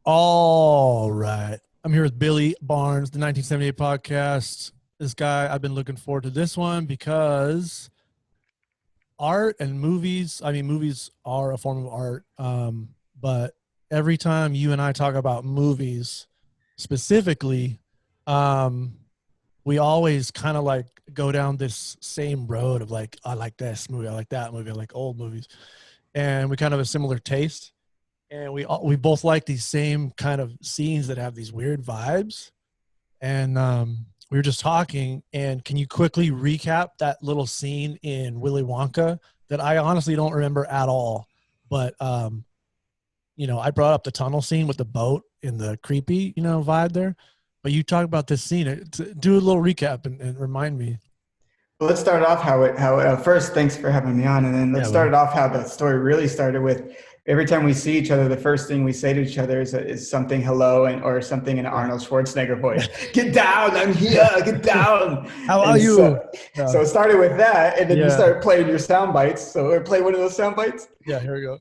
All right. I'm here with Billy Barnes, the 1978 podcast. This guy, I've been looking forward to this one because art and movies, movies are a form of art. But every time you and I talk about movies specifically, um, we always kind of like go down this same road of like, I like this movie, I like that movie, I like old movies. And we kind of have a similar taste. And we both like these same kind of scenes that have these weird vibes. And we were just talking. And can you quickly recap that little scene in Willy Wonka that I honestly don't remember at all? But I brought up the tunnel scene with the boat and the creepy, vibe there. But you talk about this scene. Do a little recap and remind me. Well, let's start off first, thanks for having me on. And then let's start it off how the story really started with every time we see each other, the first thing we say to each other is something hello or something in Arnold Schwarzenegger voice. Get down, I'm here, get down. How are you? So it started with that, and then you started playing your sound bites. So play one of those sound bites. Yeah, here we go.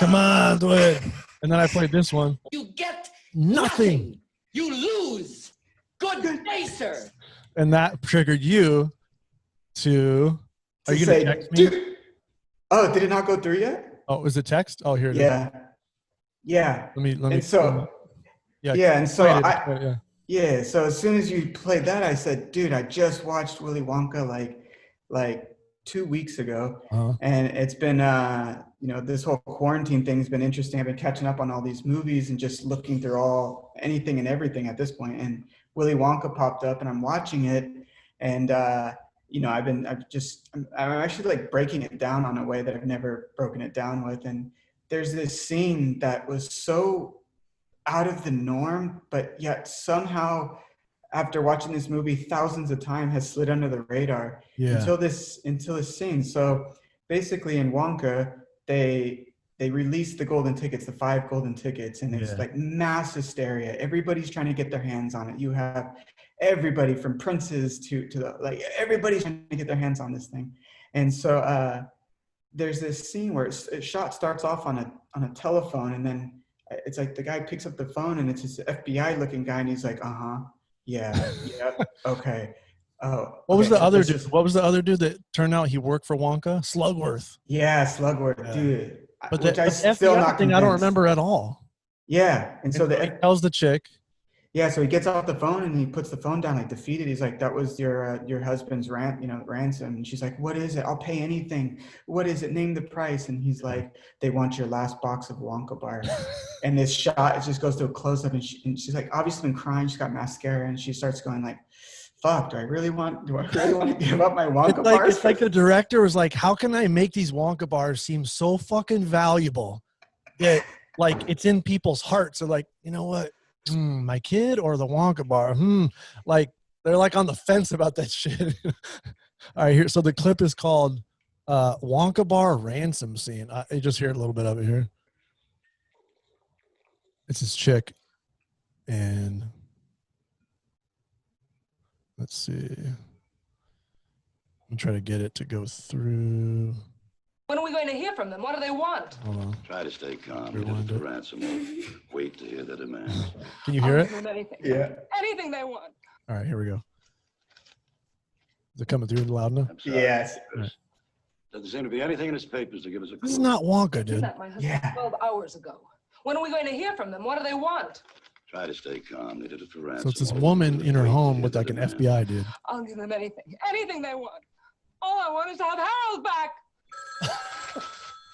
Come on, do it. And then I played this one. You get nothing. You lose. Good day, sir. And that triggered you to are you going to text me? Dude, oh, did it not go through yet? Oh, is it text? Oh, here it is. Yeah. Let me. And so, so as soon as you played that, I said, dude, I just watched Willy Wonka like 2 weeks ago. And it's been, this whole quarantine thing's been interesting. I've been catching up on all these movies and just looking through anything and everything at this point. And Willy Wonka popped up and I'm watching it. And, I'm actually like breaking it down on a way that I've never broken it down with. And there's this scene that was so out of the norm, but yet somehow after watching this movie thousands of times has slid under the radar until this scene. So basically in Wonka, they released the golden tickets, the 5 golden tickets, and it's like mass hysteria. Everybody's trying to get their hands on it. You have everybody from princes to everybody's trying to get their hands on this thing. And so there's this scene where a shot starts off on a telephone, and then it's like the guy picks up the phone and it's this FBI looking guy, and he's like, yeah, okay. Oh, what was the other dude? What was the other dude that turned out he worked for Wonka? Slugworth. Yeah, Slugworth, dude. But the FBI thing I don't remember at all. Yeah, and so he tells the chick. Yeah, so he gets off the phone and he puts the phone down like defeated. He's like, "That was your husband's ransom." And she's like, "What is it? I'll pay anything. What is it? Name the price." And he's like, "They want your last box of Wonka bars." And this shot, it just goes to a close up, and she's like, obviously been crying. She's got mascara, and she starts going like, "Fuck, do I really want to give up my Wonka bars?" It's like the director was like, "How can I make these Wonka bars seem so fucking valuable that like it's in people's hearts?" So like, you know what? My kid or the Wonka bar? Like they're like on the fence about that shit. All right, here. So the clip is called Wonka Bar Ransom Scene. I just hear a little bit of it here. It's this chick, and let's see. I'm trying to get it to go through. When are we going to hear from them? What do they want? Hold on. Try to stay calm. You did it for ransom. Wait to hear their demands. Can you hear it? Anything. Yeah. Anything they want. All right, here we go. Is it coming through loud enough? Yes. Right. Doesn't seem to be anything in his papers to give us a clue. This is not Wonka, dude. That my husband 12 hours ago. When are we going to hear from them? What do they want? Try to stay calm. They did it for ransom. So it's this woman in her home with like an FBI dude. I'll give them anything. Anything they want. All I want is to have Harold back.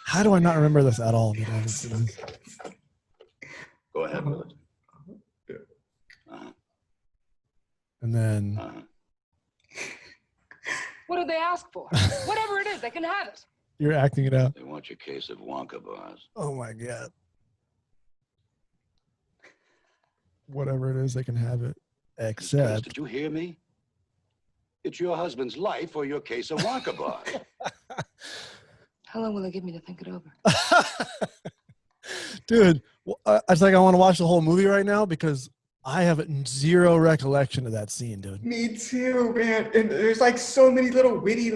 How do I not remember this at all? Go ahead, Willis. And then What did they ask for? Whatever it is, they can have it. you're acting it out. They want your case of Wonka bars. Oh my God. Whatever it is, they can have it. Yes, Except did you hear me? It's your husband's life or your case of Wonka bars. How long will they give me to think it over? dude, it's like I want to watch the whole movie right now because I have zero recollection of that scene, dude. Me too, man. And there's like so many little witty,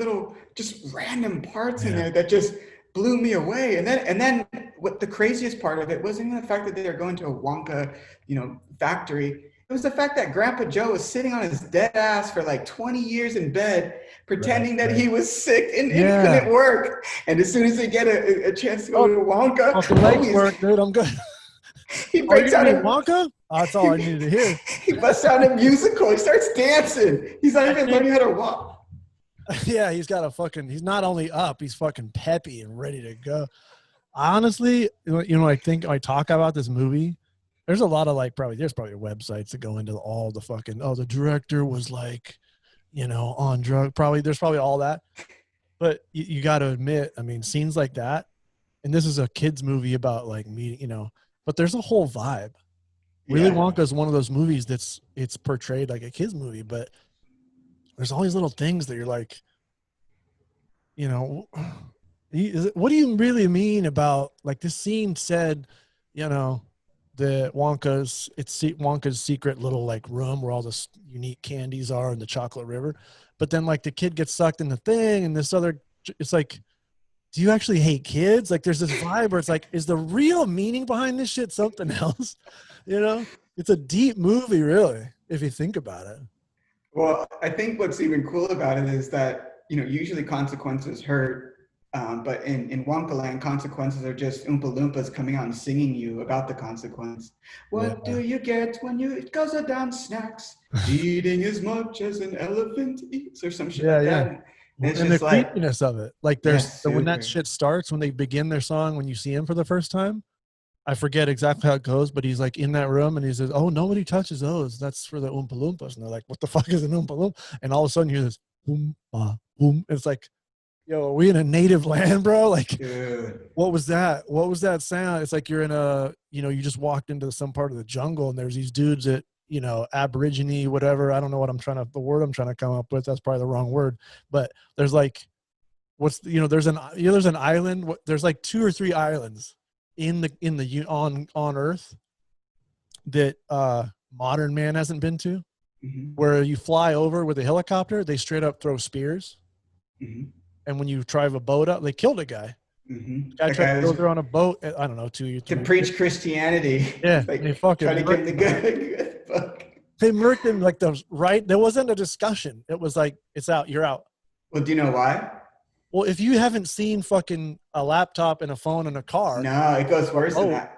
just random parts in there that just blew me away. And then what the craziest part of it wasn't even the fact that they were going to a Wonka, factory. It was the fact that Grandpa Joe was sitting on his dead ass for like 20 years in bed, pretending that he was sick and couldn't work. And as soon as they get a chance to go to Wonka, the legs work, dude. I'm good. He breaks out in Wonka. Oh, that's all I needed to hear. He busts out a musical. He starts dancing. He's not even learning how to walk. Yeah, he's not only up, he's fucking peppy and ready to go. Honestly, I think I talk about this movie. There's a lot of there's probably websites that go into all the fucking, the director was on drug. There's probably all that. But you got to admit, I mean, scenes like that, and this is a kid's movie about meeting, but there's a whole vibe. Willy Wonka is one of those movies it's portrayed like a kid's movie, but there's all these little things that you're like, what do you really mean about this scene said, the Wonka's secret little room where all the unique candies are in the chocolate river. But then the kid gets sucked in the thing and it's like, do you actually hate kids? There's this vibe where it's is the real meaning behind this shit something else? It's a deep movie, really, if you think about it. Well, I think what's even cool about it is that, usually consequences hurt. But in Wonkaland, consequences are just Oompa Loompas coming out and singing you about the consequence. What do you get when you goes down snacks? Eating as much as an elephant eats, or some shit like that. And the creepiness of it. When that shit starts, when they begin their song, when you see him for the first time, I forget exactly how it goes, but he's in that room and he says, "Oh, nobody touches those. That's for the Oompa Loompas." And they're like, "What the fuck is an Oompa Loompa?" And all of a sudden you hear this boom, boom. It's like, yo, are we in a native land, bro? Dude. What was that? What was that sound? It's like you're in you just walked into some part of the jungle and there's these dudes that, Aborigine, whatever. I don't know the word I'm trying to come up with. That's probably the wrong word. But there's there's an island. There's 2 or 3 islands on Earth that modern man hasn't been to, where you fly over with a helicopter, they straight up throw spears. And when you drive a boat up, they killed a guy. Guy tried to go there on a boat. I don't know, 2 years to preach Christianity. Yeah, they fucking try to get the good fuck. They murked him there wasn't a discussion. It was it's out, you're out. Well, do you know why? Well, if you haven't seen fucking a laptop and a phone in a car. No, it goes worse than that.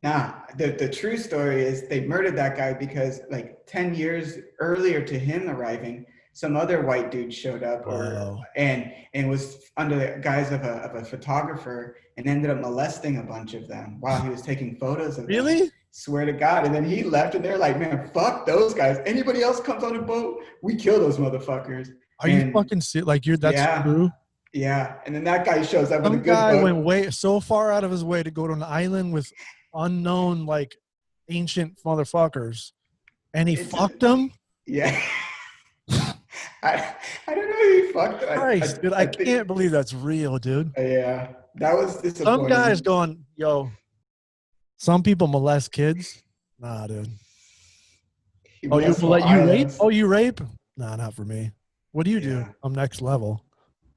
Nah, the true story is they murdered that guy because 10 years earlier to him arriving, some other white dude showed up and was under the guise of a photographer and ended up molesting a bunch of them while he was taking photos of them. Really? Swear to God. And then he left and they're like, man, fuck those guys. Anybody else comes on a boat, we kill those motherfuckers. Are you fucking serious? That's true? Yeah. And then that guy shows up with a good guy boat. went so far out of his way to go to an island with unknown ancient motherfuckers and he fucked them? Yeah. I don't know who he fucked. Christ, dude, I can't believe that's real, dude. Yeah, that was disappointing. Some guys going, yo, some people molest kids. Nah, dude. You rape? Oh, you rape? Nah, not for me. What do you do? I'm next level.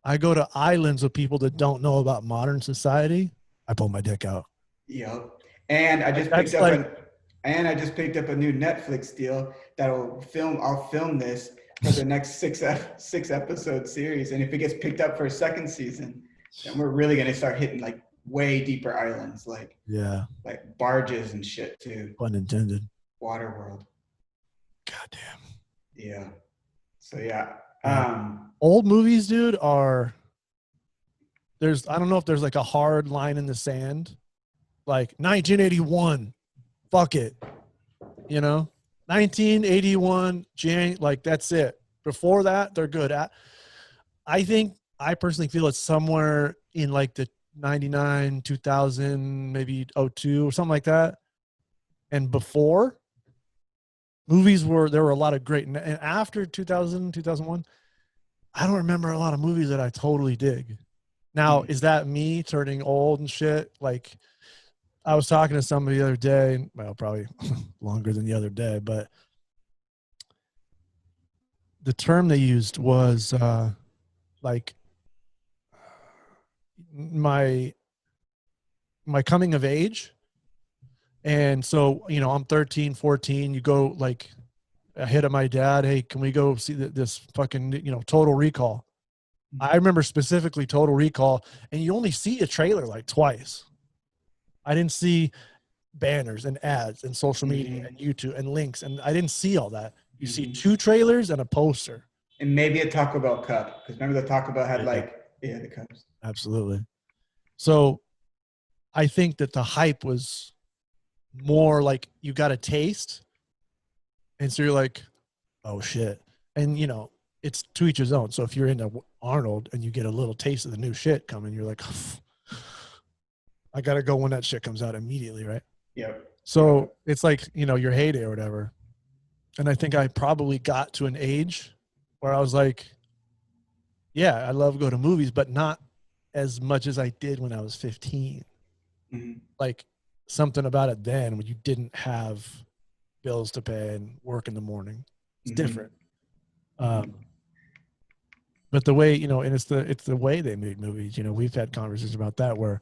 I go to islands with people that don't know about modern society. I pull my dick out. Yep. And I just picked up a new Netflix deal I'll film this for the next six episode series. And if it gets picked up for a second season, then we're really going to start hitting way deeper islands, like barges and shit too. Pun intended. Waterworld. Goddamn. Yeah. So yeah. Old movies, dude, I don't know if there's a hard line in the sand. 1981, fuck it. 1981, that's it. Before that, they're good at. I personally feel it's somewhere in the 99, 2000, maybe 02 or something like that. And before, there were a lot of great. And after 2000, 2001, I don't remember a lot of movies that I totally dig. Now, is that me turning old and shit? I was talking to somebody the other day, well, probably longer than the other day, but the term they used was my, my coming of age. And so, you know, I'm 13, 14, you go like a hit of my dad. Hey, can we go see this fucking, you know, Total Recall? I remember specifically Total Recall, and you only see a trailer like twice. I didn't see banners and ads and social media and YouTube and links, and I didn't see all that. You see 2 trailers and a poster. And maybe a Taco Bell cup, because remember the Taco Bell had the cups. Absolutely. So I think that the hype was more like you got a taste, and so you're like, oh shit. And you know, it's to each his own. So if you're into Arnold and you get a little taste of the new shit coming, you're like, I gotta go when that shit comes out immediately, right? Yep. So it's like, you know, your heyday or whatever. And I think I probably got to an age where I was like, yeah, I love to go to movies, but not as much as I did when I was 15. Like something about it then when you didn't have bills to pay and work in the morning. It's different. But the way, you know, and it's the way they make movies, you know, we've had conversations about that where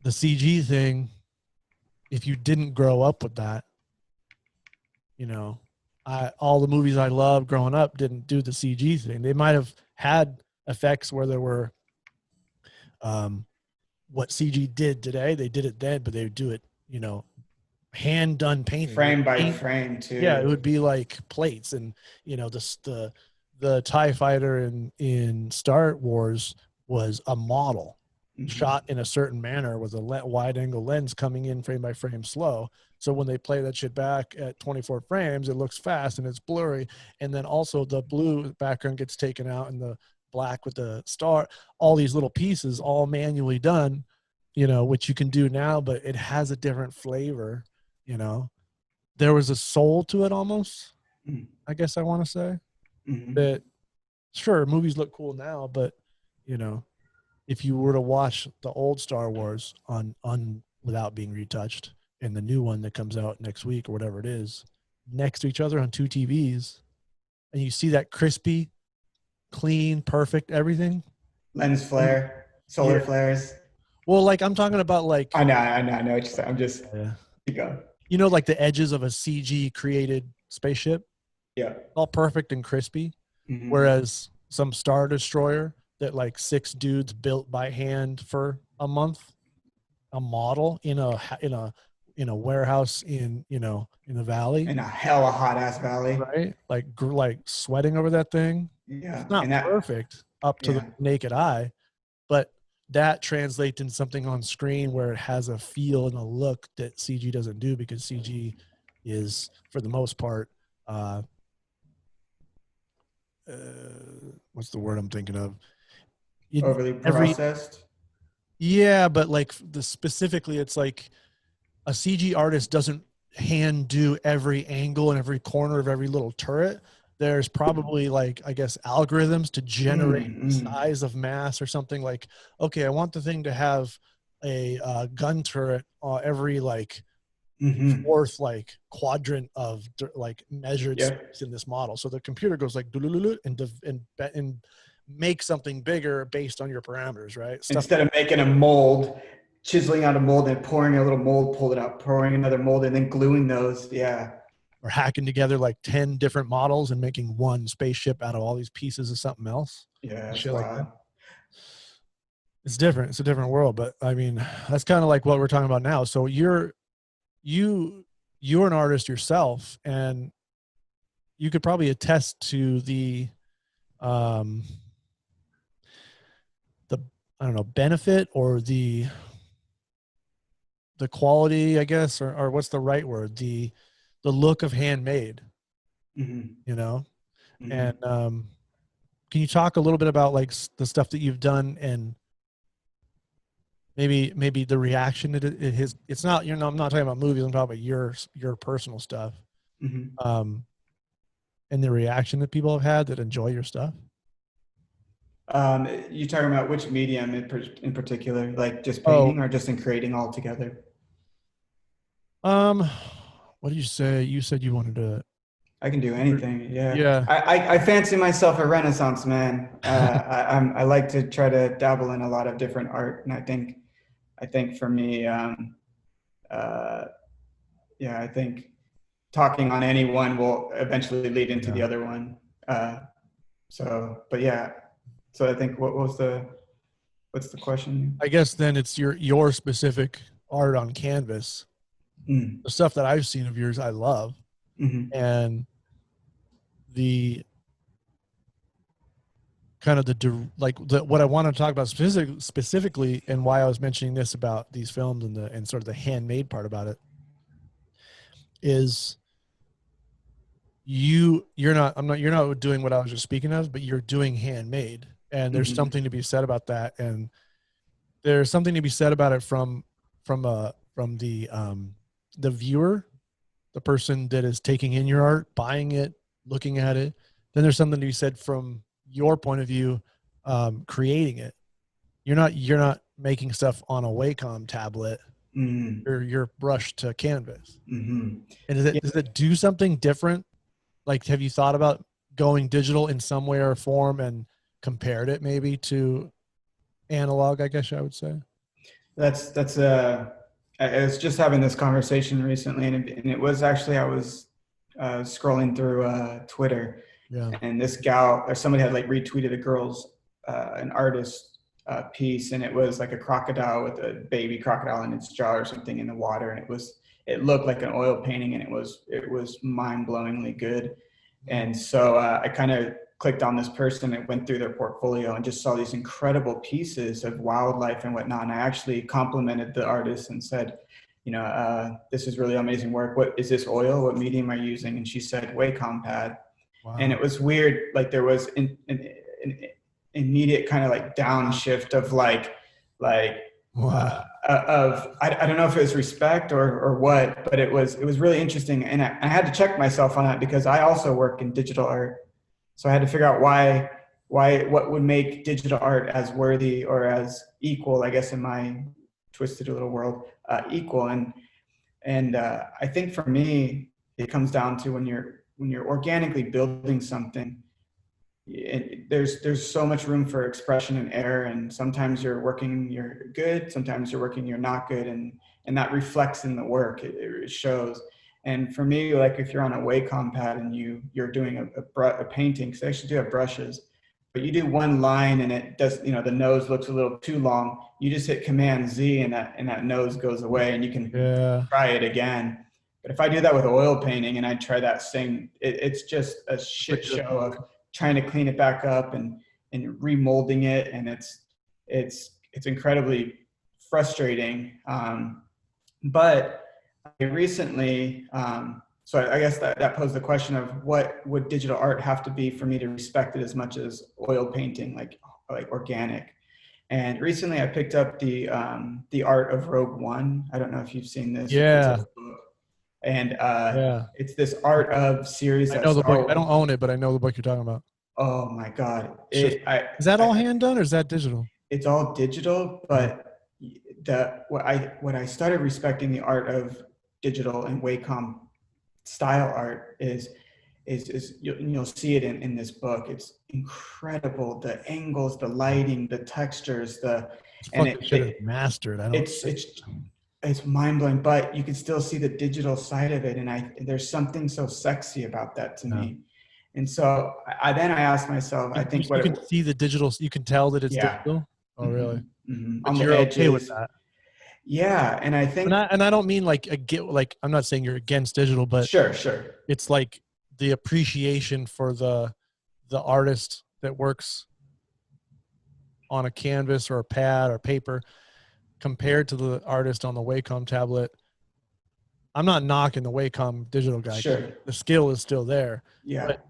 the CG thing, if you didn't grow up with that, you know, all the movies I loved growing up didn't do the CG thing. They might have had effects where there were what CG did today. They did it then, but they would do it, you know, hand done painting. Frame by frame too. Yeah, it would be like plates, and you know, the TIE fighter in Star Wars was a model shot in a certain manner with a wide angle lens coming in frame by frame slow. So when they play that shit back at 24 frames, it looks fast and it's blurry. And then also the blue background gets taken out and the black with the star, all these little pieces all manually done, you know, which you can do now, but it has a different flavor, you know. There was a soul to it almost, I guess I want to say. That sure, movies look cool now, but you know, if you were to watch the old Star Wars on without being retouched and the new one that comes out next week or whatever it is next to each other on 2 TVs, and you see that crispy, clean, perfect everything, lens flare, solar flares. Well, like I'm talking about like I know what you're saying. I'm just you go. You know, like the edges of a CG created spaceship. Yeah. All perfect and crispy. Whereas some Star Destroyer that like 6 dudes built by hand for a month, a model in a warehouse in the valley, in a hella hot ass valley, right? Like sweating over that thing. Yeah. It's not perfect up to the naked eye, but that translates into something on screen where it has a feel and a look that CG doesn't do, because CG is, for the most part, what's the word I'm thinking of? Overly processed. Yeah, but like specifically, it's like a CG artist doesn't hand do every angle and every corner of every little turret. There's probably like, I guess, algorithms to generate the size of mass or something. Like, okay, I want the thing to have a gun turret every like fourth like quadrant of like measured space in this model. So the computer goes like and make something bigger based on your parameters, right? Instead of making a mold, chiseling out a mold and pouring a little mold, pull it out, pouring another mold, and then gluing those. Yeah. Or hacking together like 10 different models and making one spaceship out of all these pieces of something else. Yeah. Shit like that. It's different. It's a different world. But I mean, that's kind of like what we're talking about now. So you're an artist yourself, and you could probably attest to the I don't know, benefit or the quality, I guess, or what's the right word? The look of handmade, you know? And can you talk a little bit about like the stuff that you've done and maybe the reaction that it's not, you know, I'm not talking about movies, I'm talking about your personal stuff. And the reaction that people have had that enjoy your stuff? You talking about which medium in particular, like just painting or just in creating altogether? What did you say? You said you wanted to. I can do anything. Yeah. Yeah. I fancy myself a Renaissance man. I like to try to dabble in a lot of different art, and I think I think for me, I think talking on any one will eventually lead into the other one. So I think what's the question? I guess then it's your specific art on canvas. The stuff that I've seen of yours, I love. Mm-hmm. And the kind of what I want to talk about specifically, and why I was mentioning this about these films and sort of the handmade part about it, is you're not doing what I was just speaking of, but you're doing handmade, and there's something to be said about that, and there's something to be said about it from the viewer, the person that is taking in your art, buying it, looking at it. Then there's something to be said from your point of view, creating it. You're not making stuff on a Wacom tablet. You're brushed to canvas. And does it do something different? Like, have you thought about going digital in some way or form and compared it maybe to analog, I guess I would say? I was just having this conversation recently, and it was actually, I was scrolling through Twitter, and this gal or somebody had like retweeted a girl's an artist piece, and it was like a crocodile with a baby crocodile in its jaw or something in the water, and it looked like an oil painting, and it was mind-blowingly good. And so I kind of clicked on this person and went through their portfolio and just saw these incredible pieces of wildlife and whatnot. And I actually complimented the artist and said, this is really amazing work. What is this oil? What medium are you using? And she said Wacom pad. Wow. And it was weird. Like there was an immediate kind of like downshift of wow. I don't know if it was respect or what, but it was really interesting. And I had to check myself on that because I also work in digital art. So I had to figure out what would make digital art as worthy or as equal, I guess, in my twisted little world, equal. And I think for me, it comes down to when you're organically building something, there's so much room for expression and error. And sometimes you're good, sometimes you're not good. And that reflects in the work, it shows. And for me, like if you're on a Wacom pad and you're doing a painting, because they actually do have brushes, but you do one line and it does, the nose looks a little too long. You just hit Command Z and that nose goes away and you can try it again. But if I do that with oil painting and I try that thing, it's just a shit show of trying to clean it back up and remolding it. And it's incredibly frustrating. But recently, so I guess that posed the question of what would digital art have to be for me to respect it as much as oil painting, like organic. And recently I picked up the art of Rogue One. I don't know if you've seen this. Yeah. And it's this art of series. I know the book. I don't own it, but I know the book you're talking about. Oh my God. Is that all hand done or is that digital? It's all digital, but what I started respecting the art of digital and Wacom style art is you'll see it in this book. It's incredible, the angles, the lighting, the textures, it's mastered. It's mind-blowing, but you can still see the digital side of it, and there's something so sexy about that to me. And so I asked myself, I think you can see the digital, you can tell that it's digital. Oh, really? Mm-hmm. But you're okay with that? Yeah, and I think, and I don't mean like I'm not saying you're against digital, but sure, it's like the appreciation for the artist that works on a canvas or a pad or paper compared to the artist on the Wacom tablet. I'm not knocking the Wacom digital guy. Sure, the skill is still there. Yeah, but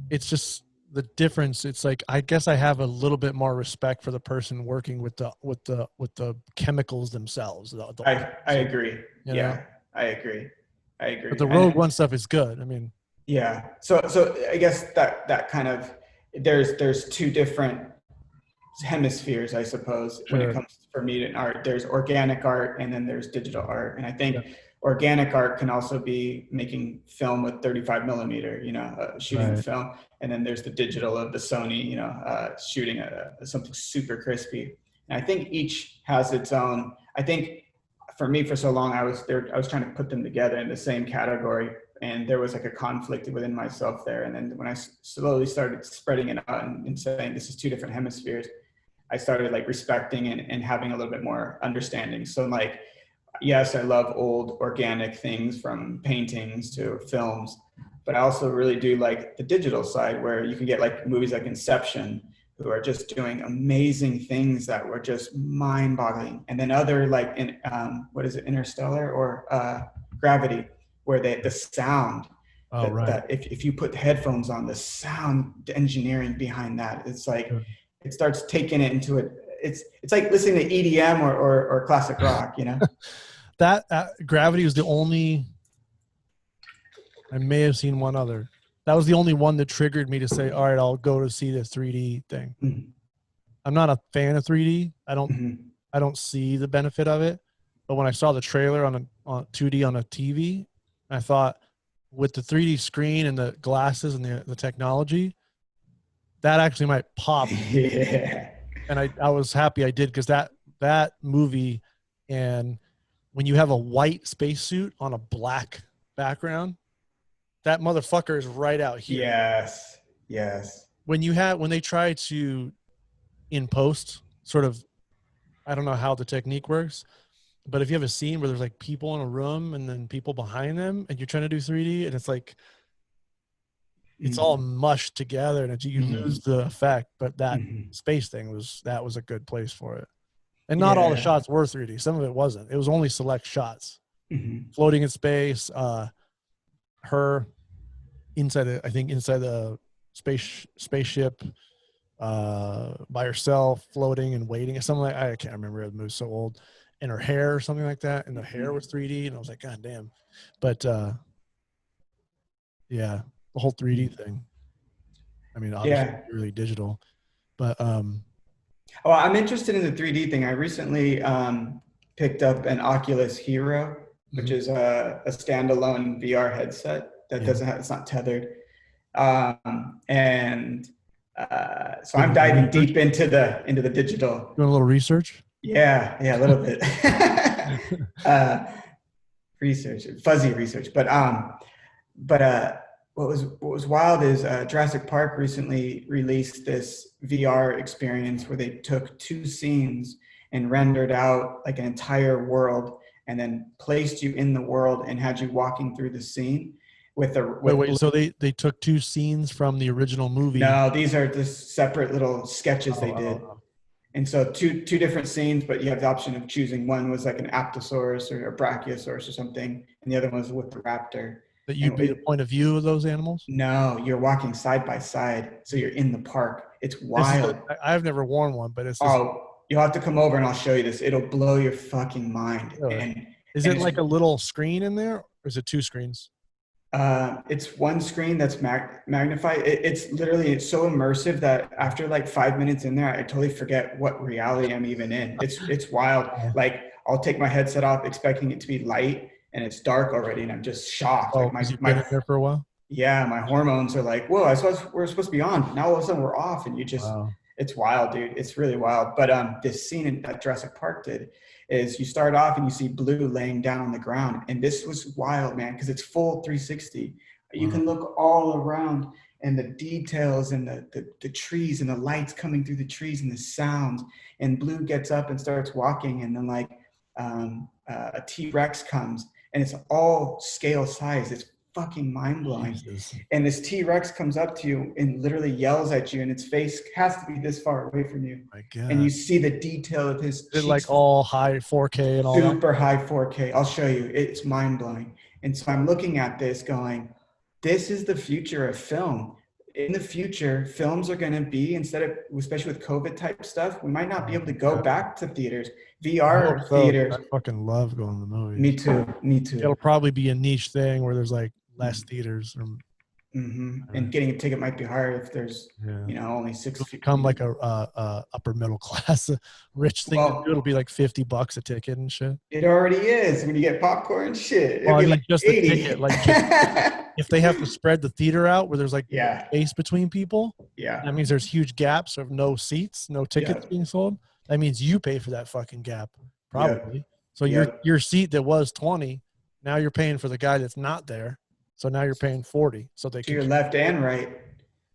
it's just the difference. It's like, I guess I have a little bit more respect for the person working with the chemicals themselves. I agree. Yeah, I agree. But the Rogue One stuff is good. I mean, yeah. So I guess that kind of, there's two different hemispheres, I suppose, when it comes for me to art. There's organic art and then there's digital art. And I think organic art can also be making film with 35 millimeter, shooting film. And then there's the digital of the Sony, shooting something super crispy. And I think each has its own. I think for me, for so long, I was trying to put them together in the same category, and there was like a conflict within myself there. And then when I slowly started spreading it out and saying this is two different hemispheres, I started like respecting and having a little bit more understanding. So like, yes, I love old organic things from paintings to films, but I also really do like the digital side where you can get like movies like Inception, who are just doing amazing things that were just mind-boggling. And then other like in what is it, Interstellar or Gravity, where the sound, that if you put headphones on, the sound engineering behind that, it's like it starts taking it into it. It's like listening to EDM or classic rock, you know. That Gravity was the only. I may have seen one other. That was the only one that triggered me to say, all right, I'll go to see the 3D thing. Mm-hmm. I'm not a fan of 3D. I don't see the benefit of it. But when I saw the trailer on 2D on a TV, I thought with the 3D screen and the glasses and the technology, that actually might pop. Yeah. And I was happy I did, because that movie, and when you have a white spacesuit on a black background, that motherfucker is right out here. Yes. When they try to, in post, sort of, I don't know how the technique works, but if you have a scene where there's like people in a room and then people behind them, and you're trying to do 3D, and it's like, it's all mushed together, and you lose the effect. But that space thing was a good place for it. And not all the shots were 3D. Some of it wasn't. It was only select shots. Floating in space, her inside the spaceship, by herself, floating and waiting, or something like, I can't remember. The movie's so old. And her hair or something like that, and the hair was 3D, and I was like, God damn. But yeah, the whole 3D thing. I mean, obviously really digital, but I'm interested in the 3D thing. I recently picked up an Oculus Hero, which is a standalone VR headset that it's not tethered. So I'm diving deep into the digital. Doing a little research? Yeah, a little bit. Research, fuzzy research. But what was wild is Jurassic Park recently released this VR experience where they took 2 scenes and rendered out like an entire world, and then placed you in the world and had you walking through the scene with wait. So they took 2 scenes from the original movie? No, these are just separate little sketches they did. And so two different scenes, but you have the option of choosing. One was like an Apatosaurus or a Brachiosaurus or something, and the other one was with the raptor. That you'd be the point of view of those animals? No, you're walking side by side, so you're in the park. It's wild. I've never worn one, but it's you'll have to come over and I'll show you this. It'll blow your fucking mind. Really? Is it like a little screen in there, or is it 2 screens? It's one screen that's magnified. It's so immersive that after like 5 minutes in there, I totally forget what reality I'm even in. It's wild. Like I'll take my headset off expecting it to be light, and it's dark already, and I'm just shocked. Oh, like you've been in there for a while? Yeah, my hormones are like, whoa, we're supposed to be on. Now all of a sudden we're off, and you just, It's wild, dude. It's really wild. But this scene that Jurassic Park did is you start off and you see Blue laying down on the ground. And this was wild, man, because it's full 360. You can look all around, and the details and the trees and the lights coming through the trees and the sounds. And Blue gets up and starts walking, and then like a T-Rex comes, and it's all scale size. It's fucking mind-blowing. Jesus. And this T-Rex comes up to you and literally yells at you, and its face has to be this far away from you. My God. And you see the detail of his cheeks. Like all high 4K and all that? Super high 4K. I'll show you. It's mind-blowing. And so I'm looking at this going, this is the future of film. In the future, films are going to be, especially with COVID type stuff, we might not be able to go back to theaters. VR theaters. I fucking love going to the movies. Me too. It'll probably be a niche thing where there's like less theaters. And getting a ticket might be hard if there's, only 6 It'll become like a upper middle class rich thing to do. It'll be like $50 a ticket and shit. It already is when you get popcorn. Shit, it'll be like just 80. A ticket, like if they have to spread the theater out where there's like space between people. Yeah, that means there's huge gaps of no seats, no tickets being sold. that means you pay for that fucking gap, probably. Yep. So Yep. your seat that was 20, now you're paying for the guy that's not there. So now you're paying 40. So they To can your left and right.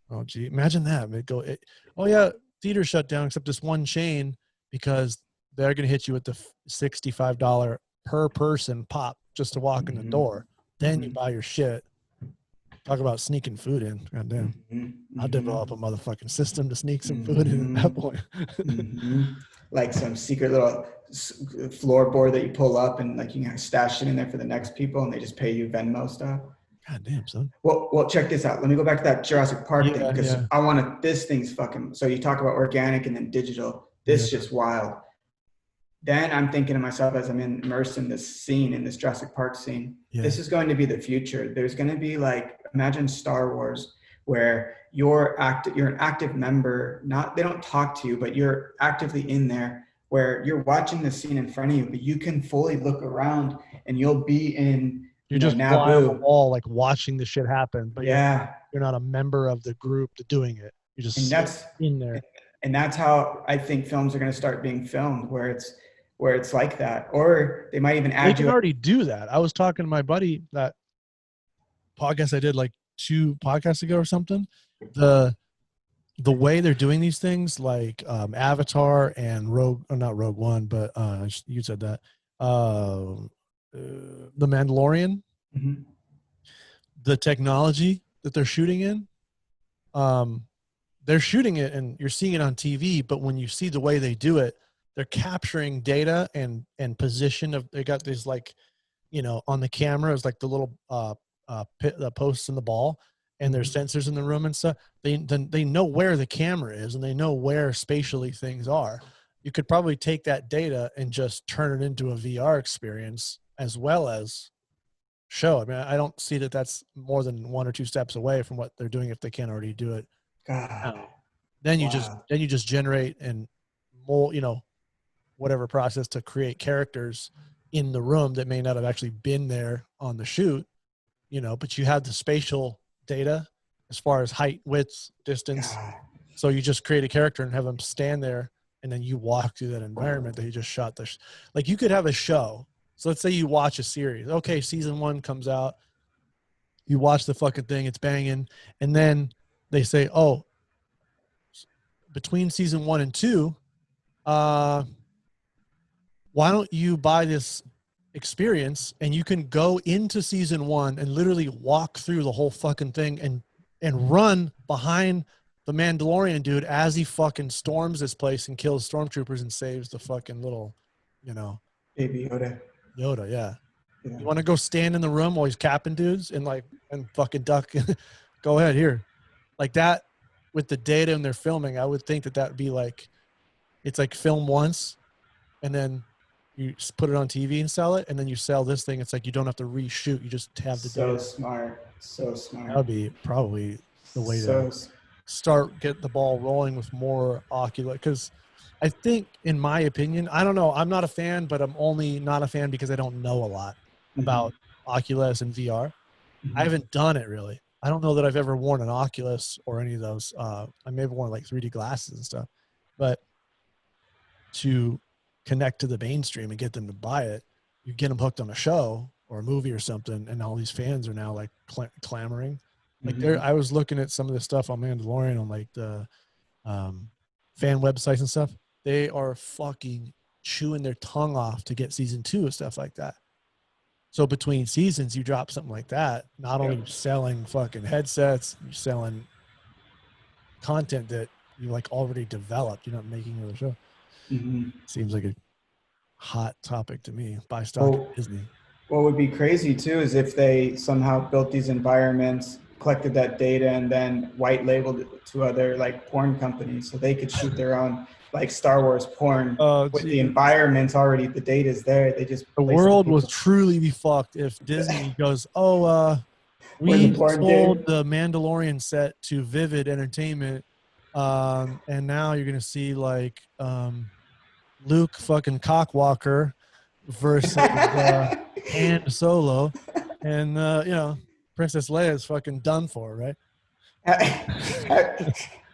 Oh, gee, imagine that. Oh yeah, theater shut down except this one chain because they're gonna hit you with the $65 per person pop just to walk in the door. Then you buy your shit. Talk about sneaking food in. Goddamn. I'll develop a motherfucking system to sneak some food in at that point. Like some secret little floorboard that you pull up and like you can stash it in there for the next people and they just pay you Venmo stuff. God damn, son. Well, check this out. Let me go back to that Jurassic Park thing because I want to. This thing's fucking. So you talk about organic and then digital. This is just wild. Then I'm thinking to myself as I'm immersed in this scene, in this Jurassic Park scene. This is going to be the future. There's going to be like, imagine Star Wars, where you're an active member. They don't talk to you, but you're actively in there. Where you're watching the scene in front of you, but you can fully look around and you'll be in. You're just fly on the wall, like watching the shit happen, but you're not a member of the group doing it. You're just in there. And that's how I think films are going to start being filmed, where it's like that, or they might even add. They can already do that. I was talking to my buddy that podcast I did like 2 podcasts ago or something. The way they're doing these things, like Avatar and not Rogue One, but you said that. The Mandalorian, the technology that they're shooting in, they're shooting it and you're seeing it on TV, but when you see the way they do it, they're capturing data and position of, they got these like, on the camera is like the little the posts in the ball, and there's sensors in the room and stuff. They know where the camera is and they know where spatially things are. You could probably take that data and just turn it into a VR experience as well as show. I mean, I don't see that that's more than 1 or 2 steps away from what they're doing if they can't already do it. God. Then you just generate and mold, whatever process to create characters in the room that may not have actually been there on the shoot, but you have the spatial data as far as height, width, distance. God. So you just create a character and have them stand there, and then you walk through that environment that you just shot. Like you could have a show. So let's say you watch a series. Okay, season 1 comes out. You watch the fucking thing. It's banging. And then they say, oh, between season 1 and 2, why don't you buy this experience and you can go into season 1 and literally walk through the whole fucking thing and run behind the Mandalorian dude as he fucking storms this place and kills stormtroopers and saves the fucking little, Baby Yoda, yeah. You want to go stand in the room while he's capping dudes and fucking duck? Go ahead, here. Like that, with the data and their filming, I would think that would be like, it's like film once and then you just put it on TV and sell it, and then you sell this thing. It's like you don't have to reshoot. You just have the data. So smart. That would be probably the way to get the ball rolling with more Oculus. Because I think, in my opinion, I don't know. I'm not a fan, but I'm only not a fan because I don't know a lot about Oculus and VR. I haven't done it really. I don't know that I've ever worn an Oculus or any of those. I may have worn like 3D glasses and stuff, but to connect to the mainstream and get them to buy it, you get them hooked on a show or a movie or something, and all these fans are now like clamoring. Like I was looking at some of the stuff on Mandalorian on like the fan websites and stuff. They are fucking chewing their tongue off to get season 2 and stuff like that. So between seasons, you drop something like that, not only selling fucking headsets, you're selling content that you like already developed. You're not making another show. Seems like a hot topic to me. Buy stock in Disney. What would be crazy too is if they somehow built these environments, collected that data, and then white labeled it to other like porn companies so they could shoot their own like Star Wars porn with the environments already. The data's there. They just the world will truly be fucked if Disney goes, we sold the Mandalorian set to Vivid Entertainment, and now you're gonna see like Luke fucking Cockwalker versus Han Solo, and Princess Leia is fucking done for, right?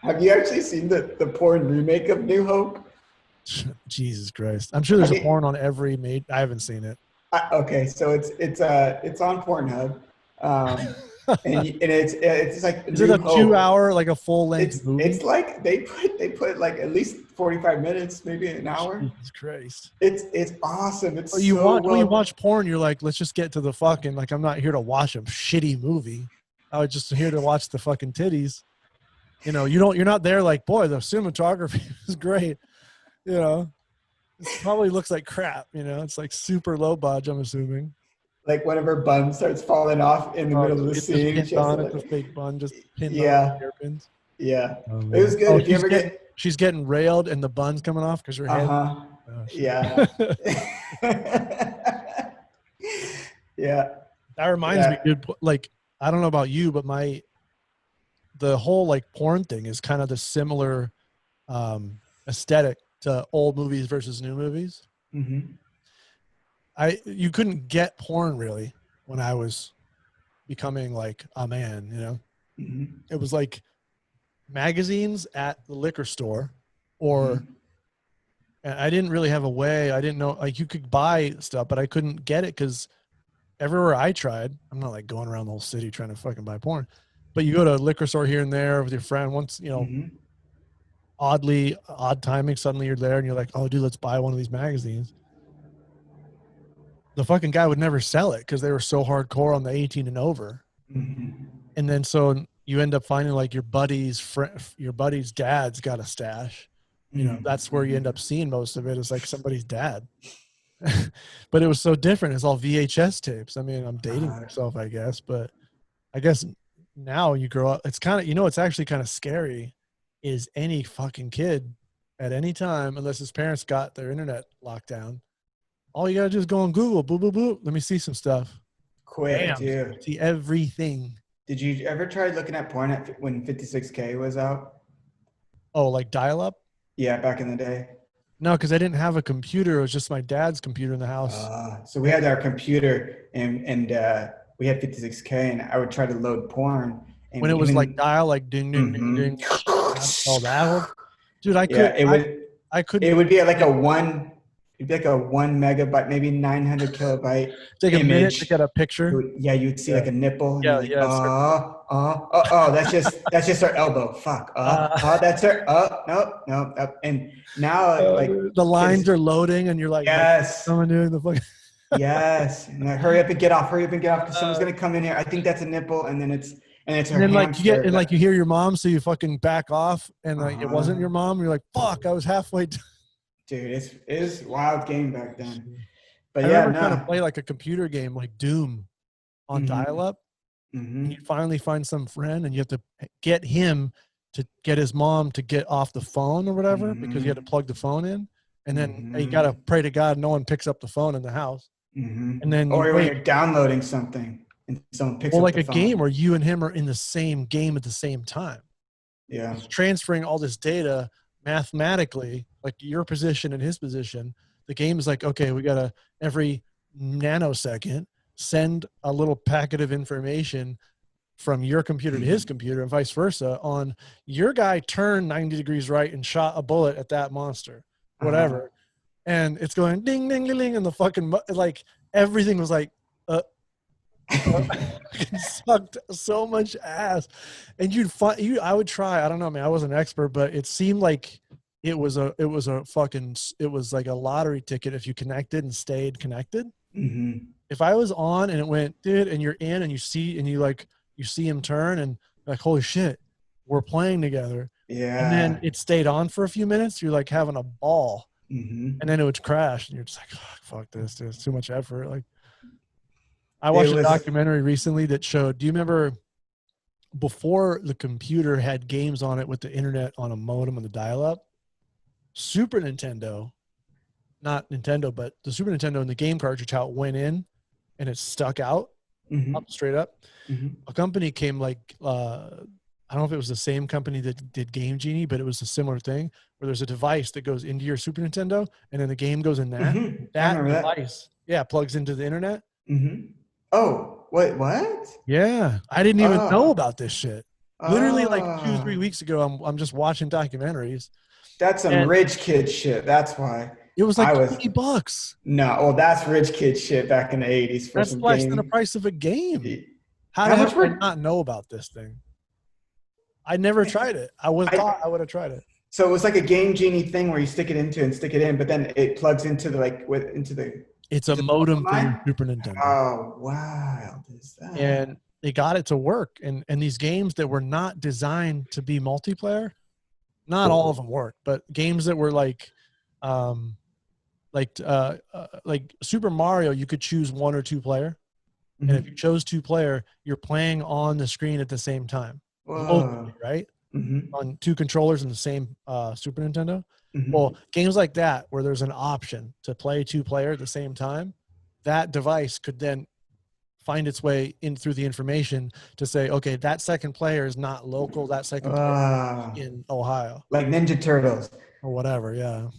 Have you actually seen the porn remake of New Hope? Jesus Christ. I'm sure there's a porn on every made. I haven't seen it. Okay, so it's on Pornhub, and it's like Is it a 2-hour, like a full length movie? It's like they put like at least 45 minutes, maybe an hour. Jesus Christ. It's awesome. It's when you watch porn, you're like, let's just get to the fucking, like, I'm not here to watch a shitty movie. I was just here to watch the fucking titties. You know, you're not there like, boy, the cinematography is great. You know, it probably looks like crap. You know, it's like super low budge, I'm assuming. Like when her bun starts falling off in the middle of the scene. The fake bun just pinned on hairpins. Yeah. It was good. If you ever she's getting railed and the bun's coming off because her head. Oh, yeah. Yeah. That reminds me, dude. Like, I don't know about you, but the whole like porn thing is kind of the similar aesthetic to old movies versus new movies. Mm-hmm. You couldn't get porn really when I was becoming like a man, you know. Mm-hmm. It was like magazines at the liquor store, or I didn't really have a way. I didn't know, like, you could buy stuff, but I couldn't get it because everywhere I tried, I'm not like going around the whole city trying to fucking buy porn, but you go to a liquor store here and there with your friend once, you know, odd timing, suddenly you're there and you're like, oh dude, let's buy one of these magazines. The fucking guy would never sell it because they were so hardcore on the 18 and over. Mm-hmm. And then so you end up finding like your buddy's dad's got a stash. You know, that's where you end up seeing most of it, is like somebody's dad. But it was so different. It's all VHS tapes. I mean, I'm dating myself, I guess, but I guess now you grow up, it's kind of, you know, it's actually kind of scary is any fucking kid at any time, unless his parents got their internet locked down, all you gotta do is go on Google, boop, boop, boop. Let me see some stuff. Quick, dude. See everything. Did you ever try looking at porn when 56K was out? Oh, like dial-up? Yeah, back in the day. No, because I didn't have a computer. It was just my dad's computer in the house. So we had our computer, and we had 56K, and I would try to load porn. And when it was like dial, like ding, ding, ding, ding. All that. Dude, I couldn't. It would be like a 1 megabyte, maybe 900 kilobyte. Take a minute to get a picture. You'd see like a nipple. And that's just her elbow. Fuck. That's her. Nope. And now like the lines are loading, and you're like, yes, someone doing the fucking. Yes. And like, hurry up and get off, because someone's gonna come in here. I think that's a nipple, and then it's her. And then like you hear your mom, so you fucking back off, and like it wasn't your mom. You're like, fuck, I was halfway. Dude, it's a wild game back then. But I remember trying to play like a computer game like Doom on dial-up. And you finally find some friend, and you have to get him to get his mom to get off the phone or whatever, because you had to plug the phone in, and then you gotta pray to God no one picks up the phone in the house. And then when you're downloading something and someone picks up like the phone. a game where you and him are in the same game at the same time. Yeah, it's transferring all this data mathematically, like your position and his position. The game is like, okay, we gotta every nanosecond send a little packet of information from your computer to his computer, and vice versa, on your guy turned 90 degrees right and shot a bullet at that monster, whatever. And it's going ding, ding, ding, ding, and the fucking, like, everything was like, it sucked so much ass. And I would try, I don't know, man, I wasn't an expert, but it seemed like it was like a lottery ticket if you connected and stayed connected. If I was on and it went, dude, and you're in and you see him turn, and like, holy shit, we're playing together. Yeah. And then it stayed on for a few minutes. You're like having a ball. And then it would crash, and you're just like, oh, fuck this, dude. It's too much effort. Like, I watched a documentary recently that showed, do you remember before the computer had games on it with the internet on a modem and the dial-up, Super Nintendo, not Nintendo, but the Super Nintendo and the game cartridge, how it went in and it stuck out up straight up. A company came like, I don't know if it was the same company that did Game Genie, but it was a similar thing where there's a device that goes into your Super Nintendo, and then the game goes in that. That device, plugs into the internet. Oh, wait, what? Yeah, I didn't even know about this shit. Literally, like 2-3 weeks ago, I'm just watching documentaries, That's some rich kid shit. That's why. It was like $20. No, well, that's rich kid shit back in the 80s for That's some less game. than the price of a game. How How much did I not know about this thing? I never tried it. I would thought I would have tried it. So it was like a Game Genie thing where you stick it into and stick it in, but then it plugs into the It's a modem for your Super Nintendo. Oh, wow. And they got it to work. And these games that were not designed to be multiplayer, not all of them worked, but games that were like Super Mario, you could choose 1 or 2 player. Mm-hmm. And if you chose 2 player, you're playing on the screen at the same time. Locally, right? Mm-hmm. On 2 controllers in the same Super Nintendo. Mm-hmm. Well, games like that where there's an option to play 2 player at the same time, that device could then find its way in through the information to say, okay, that second player is not local. That second player is in Ohio. Like Ninja Turtles. Or whatever, yeah.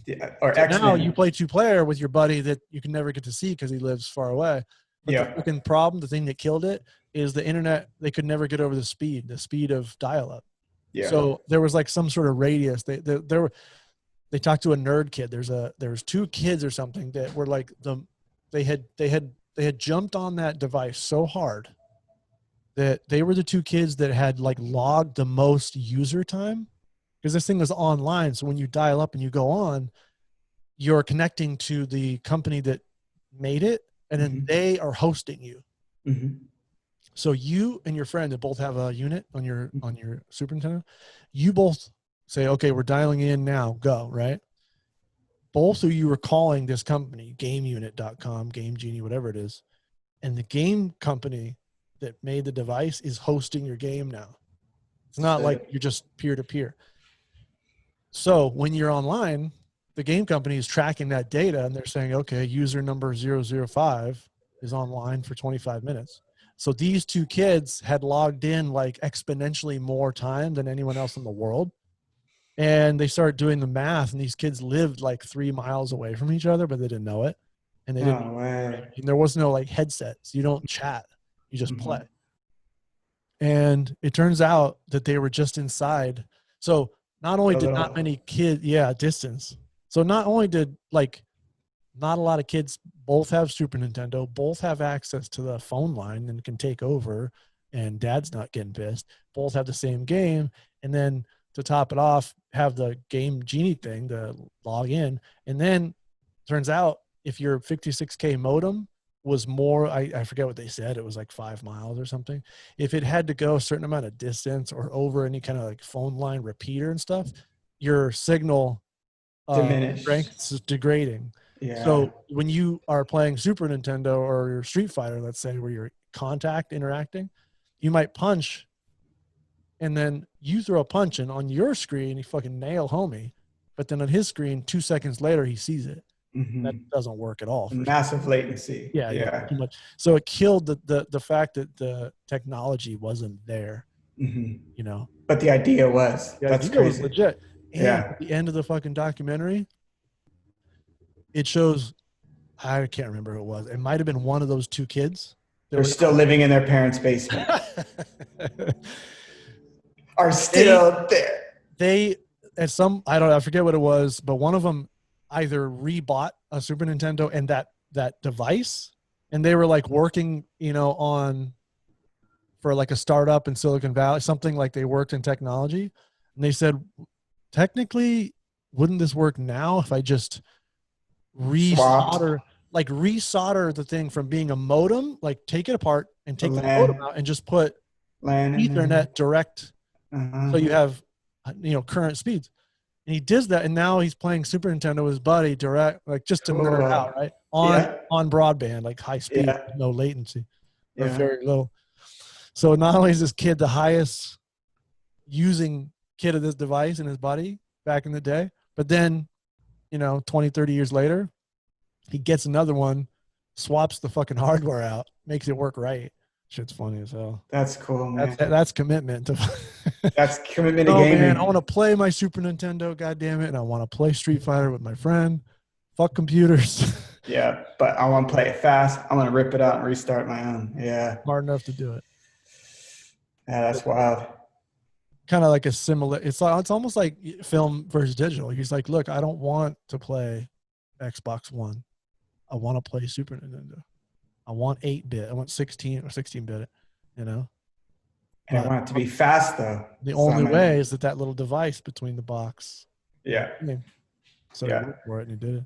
Or so X-Men. now you play 2 player with your buddy that you can never get to see because he lives far away. But the fucking problem, the thing that killed it, is the internet. They could never get over the speed of dial-up. Yeah. So there was like some sort of radius. They talked to a nerd kid. There was 2 kids or something that were like they had jumped on that device so hard that they were the 2 kids that had like logged the most user time, because this thing was online. So when you dial up and you go on, you're connecting to the company that made it, and then they are hosting you. Mm-hmm. So you and your friend that both have a unit on your Super Nintendo, you both say, okay, we're dialing in now, go, right? Both of you are calling this company, GameUnit.com, Game Genie, whatever it is. And the game company that made the device is hosting your game now. It's not like you're just peer-to-peer. So when you're online, the game company is tracking that data, and they're saying, okay, user number 005 is online for 25 minutes. So these 2 kids had logged in like exponentially more time than anyone else in the world. And they started doing the math, and these kids lived like 3 miles away from each other, but they didn't know it. And they didn't. And there was no like headsets. You don't chat. You just play. And it turns out that they were just inside. So not only did not many kids, distance. So not only did like not a lot of kids both have Super Nintendo, both have access to the phone line and can take over, and dad's not getting pissed. Both have the same game. And then to top it off, have the Game Genie thing to log in. And then turns out if your 56K modem was more, I forget what they said, it was like 5 miles or something. If it had to go a certain amount of distance or over any kind of like phone line repeater and stuff, your signal strength is degrading. Yeah. So when you are playing Super Nintendo or your Street Fighter, let's say, where you're interacting, you might punch, and then you throw a punch, and on your screen, you fucking nail homie. But then on his screen, 2 seconds later, he sees it. Mm-hmm. That doesn't work at all. Massive latency. Yeah. Too much. So it killed the fact that the technology wasn't there. Mm-hmm. You know. But the idea was. That's crazy. Was legit. And at the end of the fucking documentary, it shows, I can't remember who it was. It might have been one of those 2 kids. They're still living in their parents' basement. Are still there. They, at some, I forget what it was, but one of them either rebought a Super Nintendo and that device, and they were like working, for like a startup in Silicon Valley, something like they worked in technology. And they said, technically, wouldn't this work now if I just resolder the thing from being a modem, like take it apart and take the modem out and just put Ethernet direct. So you have, current speeds. And he does that, and now he's playing Super Nintendo with his buddy direct, like just to nerd out, right? On broadband, like high speed, no latency, or very low. So not only is this kid the highest using kid of this device in his buddy back in the day, but then, 20, 30 years later, he gets another one, swaps the fucking hardware out, makes it work right. Shit's funny as hell. That's cool, man. That's commitment to. That's commitment to gaming. Man, I want to play my Super Nintendo, goddammit, and I want to play Street Fighter with my friend. Fuck computers. Yeah, but I want to play it fast. I want to rip it out and restart my own. Yeah. Smart enough to do it. Yeah, that's wild. kind of like a similar. It's almost like film versus digital. He's like, look, I don't want to play Xbox One. I want to play Super Nintendo. I want 8-bit. I want 16 or 16-bit. You know. And I want it to be fast though. The only way is that little device between the box. Yeah. So he went for it and he did it.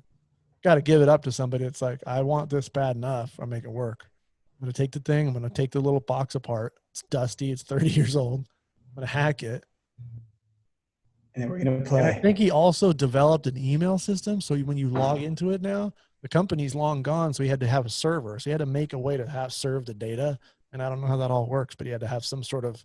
Got to give it up to somebody. It's like, I want this bad enough. I'll make it work. I'm going to take the thing. I'm going to take the little box apart. It's dusty. It's 30 years old. I'm going to hack it. And then we're going to play. And I think he also developed an email system. So when you log into it now, the company's long gone. So he had to have a server. So he had to make a way to serve the data. And I don't know how that all works, but he had to have some sort of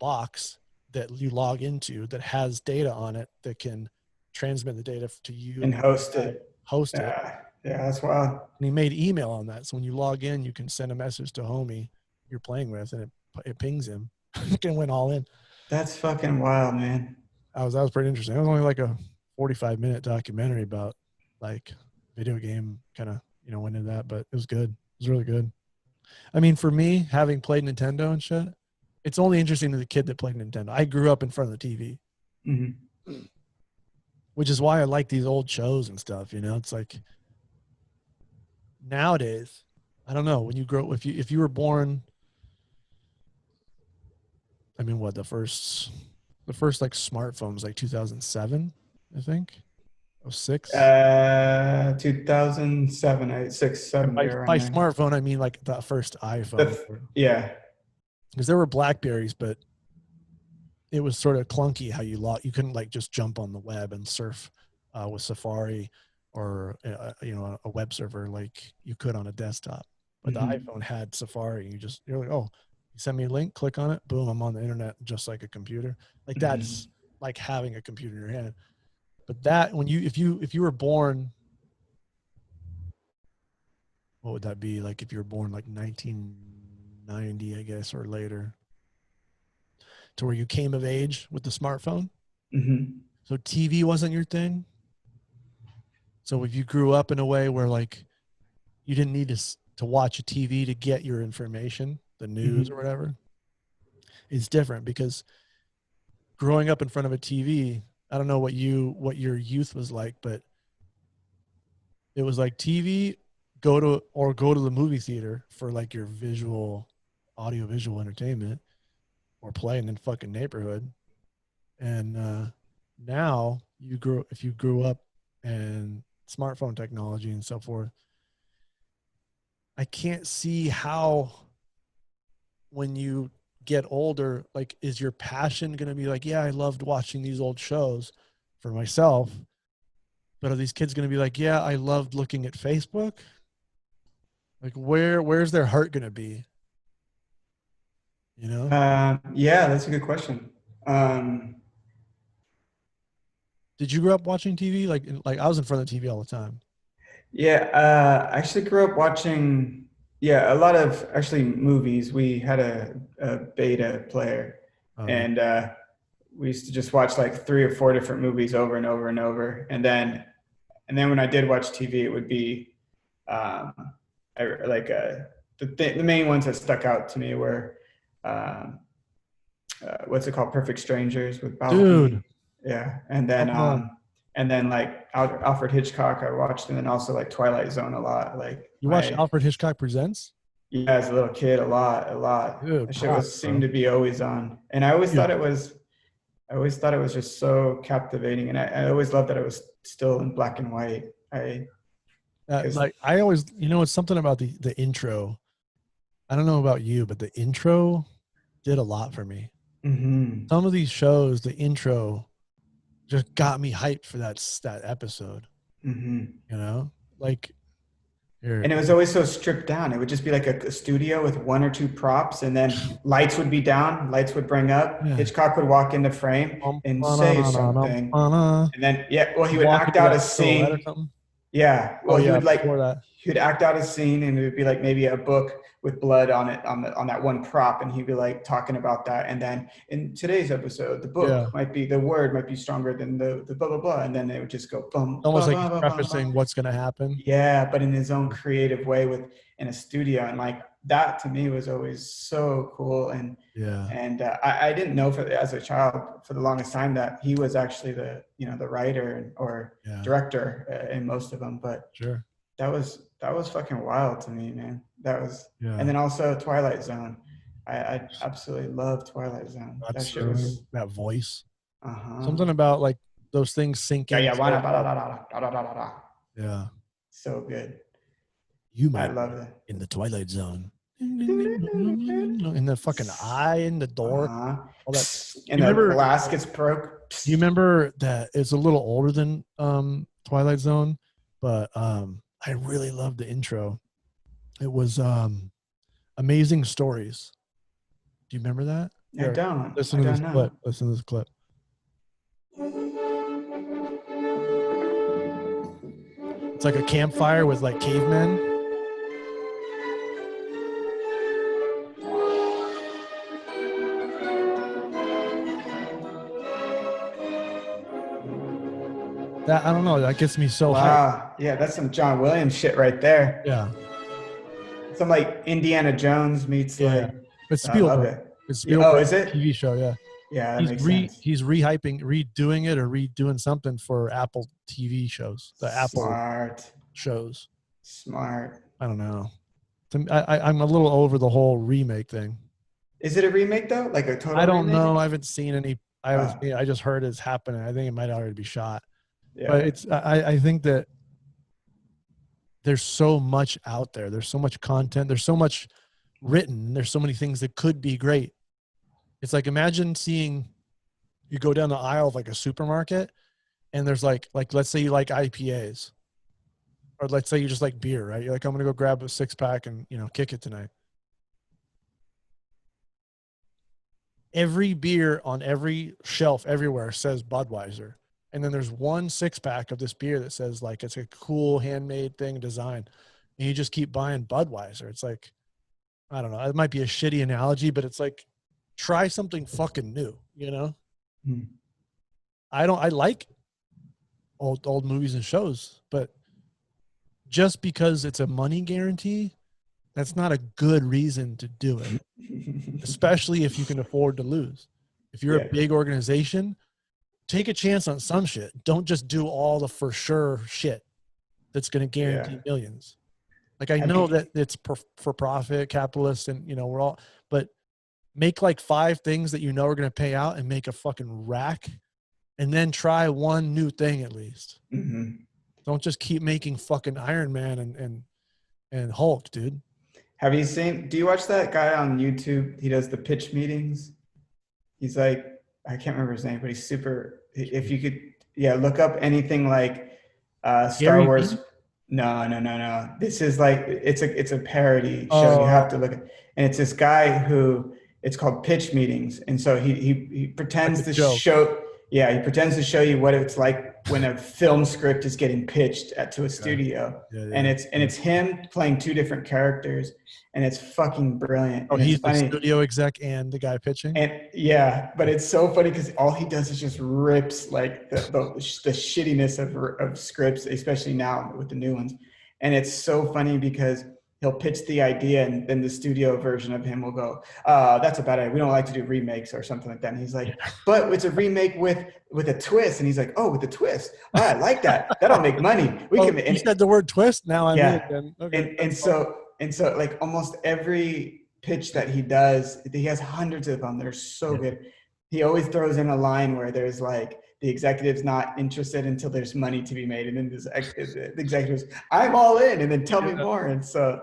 box that you log into that has data on it that can transmit the data to you and host it. Yeah, that's wild. And he made email on that. So when you log in, you can send a message to homie you're playing with, and it pings him. It can went all in. That's fucking wild, man. That was pretty interesting. It was only like a 45-minute documentary about like video game kind of, went into that, but it was good. It was really good. I mean, for me, having played Nintendo and shit, it's only interesting to the kid that played Nintendo. I grew up in front of the TV, which is why I like these old shows and stuff. It's like nowadays, I don't know. When you grow, if you were born, I mean, what the first like smartphone was like 2007, I think. 06. 2007, 6, 7. By smartphone, I mean like the first iPhone. Yeah. Because there were Blackberries, but it was sort of clunky how you couldn't like just jump on the web and surf with Safari or a web server like you could on a desktop. But the iPhone had Safari. You're like, oh, you send me a link, click on it, boom, I'm on the internet just like a computer. Like that's like having a computer in your hand. But that if you were born, what would that be like if you were born like 1990, I guess, or later, to where you came of age with the smartphone? So TV wasn't your thing. So if you grew up in a way where like you didn't need to watch a TV to get your information, the news or whatever, it's different because growing up in front of a TV, I don't know what your youth was like, but it was like TV, go to the movie theater for like your audio-visual entertainment, or play in the fucking neighborhood. And now if you grew up in smartphone technology and so forth, I can't see how when you get older, like, is your passion going to be like, yeah, I loved watching these old shows for myself, but are these kids going to be like, yeah, I loved looking at Facebook? Like, where's their heart going to be? Yeah, that's a good question. Did you grow up watching TV? Like I was in front of the TV all the time. Yeah, I actually grew up watching, a lot of actually movies. We had a beta player, and we used to just watch like 3 or 4 different movies over and over and over. And then when I did watch TV, it would be the main ones that stuck out to me were what's it called, Perfect Strangers with Bauer. Dude. Yeah, and then like Alfred Hitchcock I watched, and then also like Twilight Zone a lot. Like, you watched Alfred Hitchcock Presents? Yeah, as a little kid, a lot. Dude, that shit seemed to be always on, and I always thought it was just so captivating, and I always loved that it was still in black and white. I always, it's something about the intro. I don't know about you, but the intro did a lot for me. Some of these shows, the intro just got me hyped for that episode. Like, and it was always so stripped down. It would just be like a studio with 1 or 2 props, and then lights would be down, lights would bring up. Hitchcock would walk into frame and say something, and then he would act out a scene. Yeah, well, he would act out a scene, and it would be like maybe a book with blood on it on that one prop, and he'd be like talking about that. And then in today's episode, the book the word might be stronger than the blah blah blah, and then it would just go boom. Almost blah, like blah, prefacing blah, what's going to happen. Yeah, but in his own creative way in a studio, and like that to me was always so cool. And I didn't know as a child for the longest time that he was actually the writer or director in most of them. But that was fucking wild to me, man. That was and then also Twilight Zone. I absolutely love Twilight Zone. That shit was that voice. Something about like those things sinking. Yeah. So good. You might I love that. in the Twilight Zone. In the fucking eye in the door. All that. And the glass gets broke. You remember that it's a little older than Twilight Zone, but I really loved the intro. It was Amazing Stories. Do you remember that? I don't. Listen to this clip. Listen to this clip. It's like a campfire with like cavemen. That I don't know. That gets me so hyped. Yeah, that's some John Williams shit right there. Yeah. Some like Indiana Jones meets like. It's Spielberg. It's Spielberg. Oh, is it? TV show, yeah. Yeah, that makes sense. He's redoing it or redoing something for Apple TV shows. The Apple shows. Smart. I don't know. I'm a little over the whole remake thing. Is it a remake though? Like a total remake? I don't know. I haven't seen any. I just heard it's happening. I think it might already be shot. Yeah. But it's. I think that there's so much out there. There's so much content. There's so much written. There's so many things that could be great. It's like imagine seeing you go down the aisle of like a supermarket and there's like let's say you like IPAs or let's say you just like beer, right? You're like, I'm going to go grab a 6-pack and, kick it tonight. Every beer on every shelf everywhere says Budweiser. And then there's one 6-pack of this beer that says like, it's a cool handmade thing design. And you just keep buying Budweiser. It's like, I don't know. It might be a shitty analogy, but it's like, try something fucking new, I like old movies and shows, but just because it's a money guarantee, that's not a good reason to do it, especially if you can afford to lose. If you're a big organization, take a chance on some shit. Don't just do all the for sure shit that's going to guarantee millions. Like I know that it's for profit, capitalist, and we're all, but make like 5 things that are going to pay out and make a fucking rack and then try one new thing at least. Mm-hmm. Don't just keep making fucking Iron Man and Hulk, dude. Do you watch that guy on YouTube? He does the pitch meetings. He's like, I can't remember his name, but he's super, if you could, look up anything like Star Wars. No. This is like, it's a parody show. You have to look at, and it's this guy who, it's called pitch meetings. And so he pretends to show, he pretends to show you what it's like when a film script is getting pitched to a studio. And it's him playing 2 different characters and it's fucking brilliant. Oh, he's the studio exec and the guy pitching? And but it's so funny because all he does is just rips like the shittiness of scripts, especially now with the new ones. And it's so funny because he'll pitch the idea and then the studio version of him will go, that's a bad idea. We don't like to do remakes or something like that. And he's like, but it's a remake with a twist. And he's like, oh, with a twist. Oh, I like that. That'll make money. You said the word twist. Now I'm in. Okay. And so like almost every pitch that he does, he has hundreds of them. They're so good. He always throws in a line where there's like, the executive's not interested until there's money to be made. And then the executive's, I'm all in, and then tell me more. And so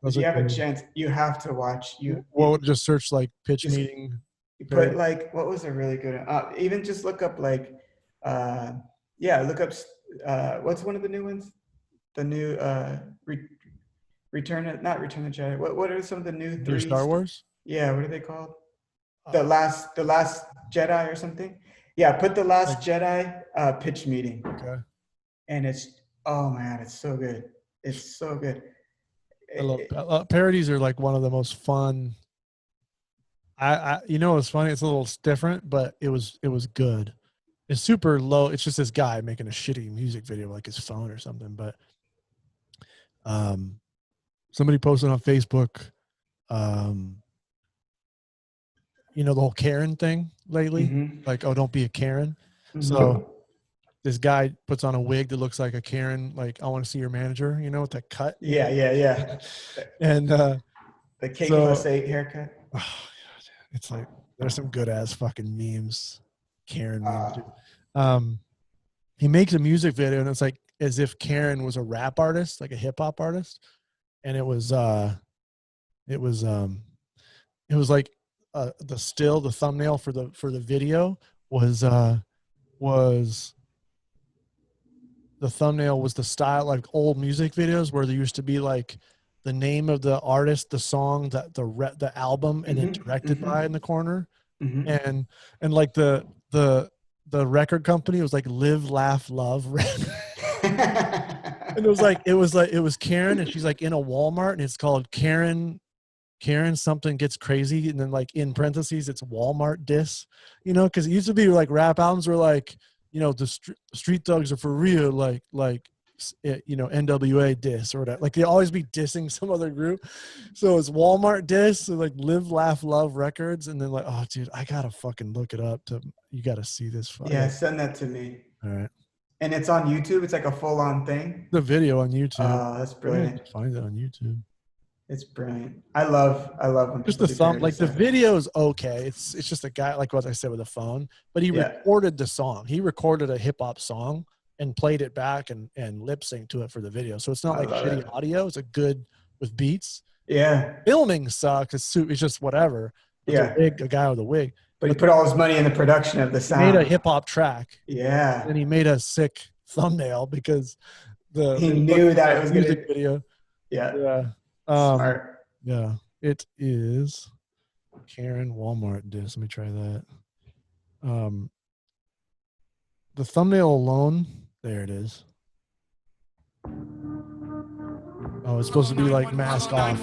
if you have a chance, you have to watch. Just search like pitch meeting. Put like, what was a really good, even just look up like, look up, what's one of the new ones? The new Return of the Jedi. What are some of the new 3 Star Wars? Yeah, what are they called? The last Jedi or something? Yeah, put The Last Jedi pitch meeting. Okay. And it's so good. It's so good. I love parodies are like one of the most fun. It's funny. It's a little different, but it was good. It's super low. It's just this guy making a shitty music video, like his phone or something. But somebody posted on Facebook you know, the whole Karen thing lately. Mhm. Like, oh, don't be a Karen. Mhm. So this guy puts on a wig that looks like a Karen. Like, I want to see your manager. You know, with that cut. Yeah. And The K plus 8 haircut. oh, God, it's like there's some good ass fucking memes, Karen memes. Dude. He makes a music video, and it's like as if Karen was a rap artist, like a hip hop artist, and it was like the thumbnail for the video was the thumbnail was the style like old music videos where there used to be like the name of the artist, the song, the album, and then directed by in the corner, and like the record company was like Live Laugh Love. And it was Karen, and she's like in a Walmart, and it's called Karen something gets crazy, and then like in parentheses it's Walmart diss, you know, because it used to be like rap albums were like, you know, the street thugs are for real, like you know, NWA diss or whatever. Like they always be dissing some other group. So it's Walmart diss, so like Live Laugh Love Records, and then like, oh dude, I gotta fucking look it up. You gotta see this. Yeah, send that to me. All right. And it's on YouTube. It's like a full-on thing. The video on YouTube. Oh, that's brilliant. Find it on YouTube. It's brilliant. I love when just people the do thumb, parody like the stuff. video is okay. It's just a guy, like what I said, with a phone, but he recorded the song. He recorded a hip hop song and played it back and lip synced to it for the video. So it's not like shitty audio. It's a good with beats. Yeah. Filming sucks. It's just whatever. But a guy with a wig. But he put all his money in the production of the sound. He made a hip hop track. Yeah. And he made a sick thumbnail because he knew that it was music video. Yeah. Yeah. Smart. Yeah. It is Karen Walmart diss. Let me try that. The thumbnail alone, there it is. Oh, it's supposed to be like mask off.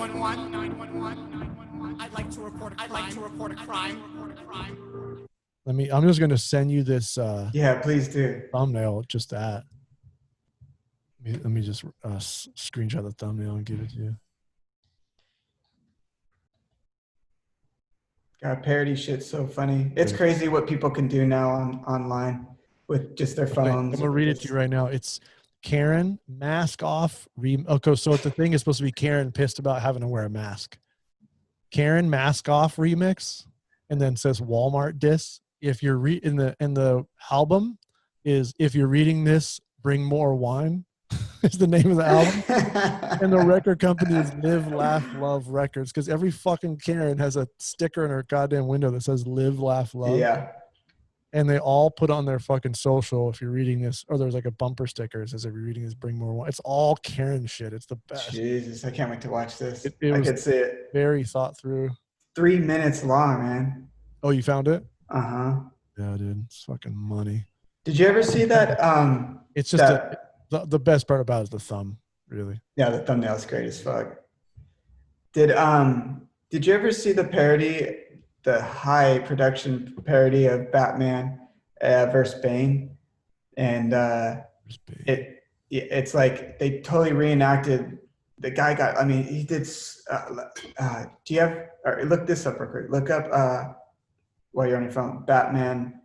I'd like to report a crime. I'm just going to send you this yeah, please do. Thumbnail, just that. Let me just screenshot the thumbnail and give it to you. God, parody shit's so funny. It's crazy what people can do now online with just their phones. I'm gonna read it to you right now. It's Karen mask off. Okay, so the thing is supposed to be Karen pissed about having to wear a mask. Karen mask off remix, and then says Walmart diss. If you're in the album is if you're reading this, bring more wine. Is the name of the album. And the record company is Live Laugh Love Records, because every fucking Karen has a sticker in her goddamn window that says Live Laugh Love. Yeah. And they all put on their fucking social, if you're reading this, or there's like a bumper sticker that says if you're reading this, bring more wine. It's all Karen shit. It's the best. Jesus, I can't wait to watch this. It I was could see it. very thought through. 3 minutes long, man. Oh, you found it? Uh-huh. Yeah, dude. It's fucking money. Did you ever see that? It's just the best part about it is the thumb, really. Yeah, the thumbnail's great as fuck. Did you ever see the parody, the high production parody of Batman versus Bane? And it's like they totally reenacted. The guy got. I mean, he did. Do you have? Or look this up real quick. Look up while you're on your phone, Batman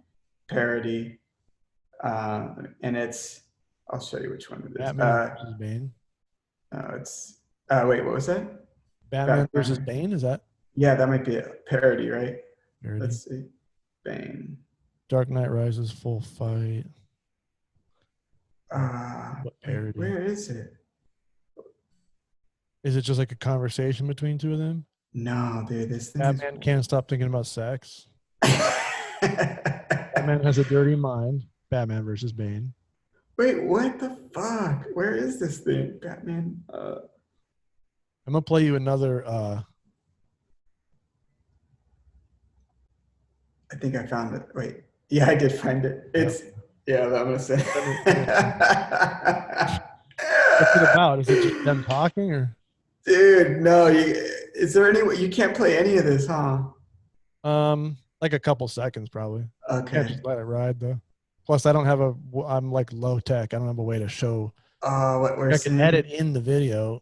parody, and it's. I'll show you which one it is. Batman versus Bane. No, it's. Wait, what was that? Batman versus Bane, is that? Yeah, that might be a parody, right? Parody. Let's see. Bane. Dark Knight Rises full fight. What parody? Where is it? Is it just like a conversation between two of them? No, dude. This thing Batman can't stop thinking about sex. Batman has a dirty mind. Batman versus Bane. Wait, what the fuck? Where is this thing? Batman. I'm gonna play you another. I think I found it. Wait. Yeah, I did find it. It's yeah, I'm gonna say. What's it about? Is it just them talking or? Dude, no. Is there any way you can't play any of this, huh? Like a couple seconds probably. Okay. Can't just let it ride though. Plus, I'm like low tech. I don't have a way to show. What we're I seeing. can edit in the video.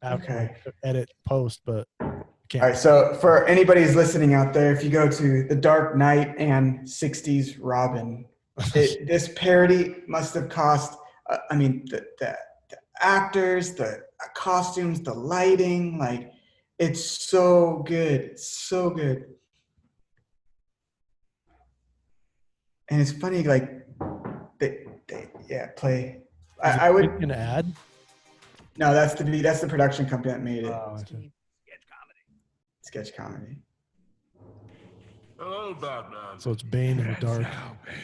Okay. Edit post, but I can't. All right, so for anybody who's listening out there, if you go to The Dark Knight and 60s Robin, this parody must have cost, I mean, the actors, the costumes, the lighting, like, it's so good. It's so good. And it's funny, like, they play. I would an ad. No, that's the production company that made it. Oh, I see. Sketch comedy. Hello, Batman. So it's Bane in the dark. Now, Bane.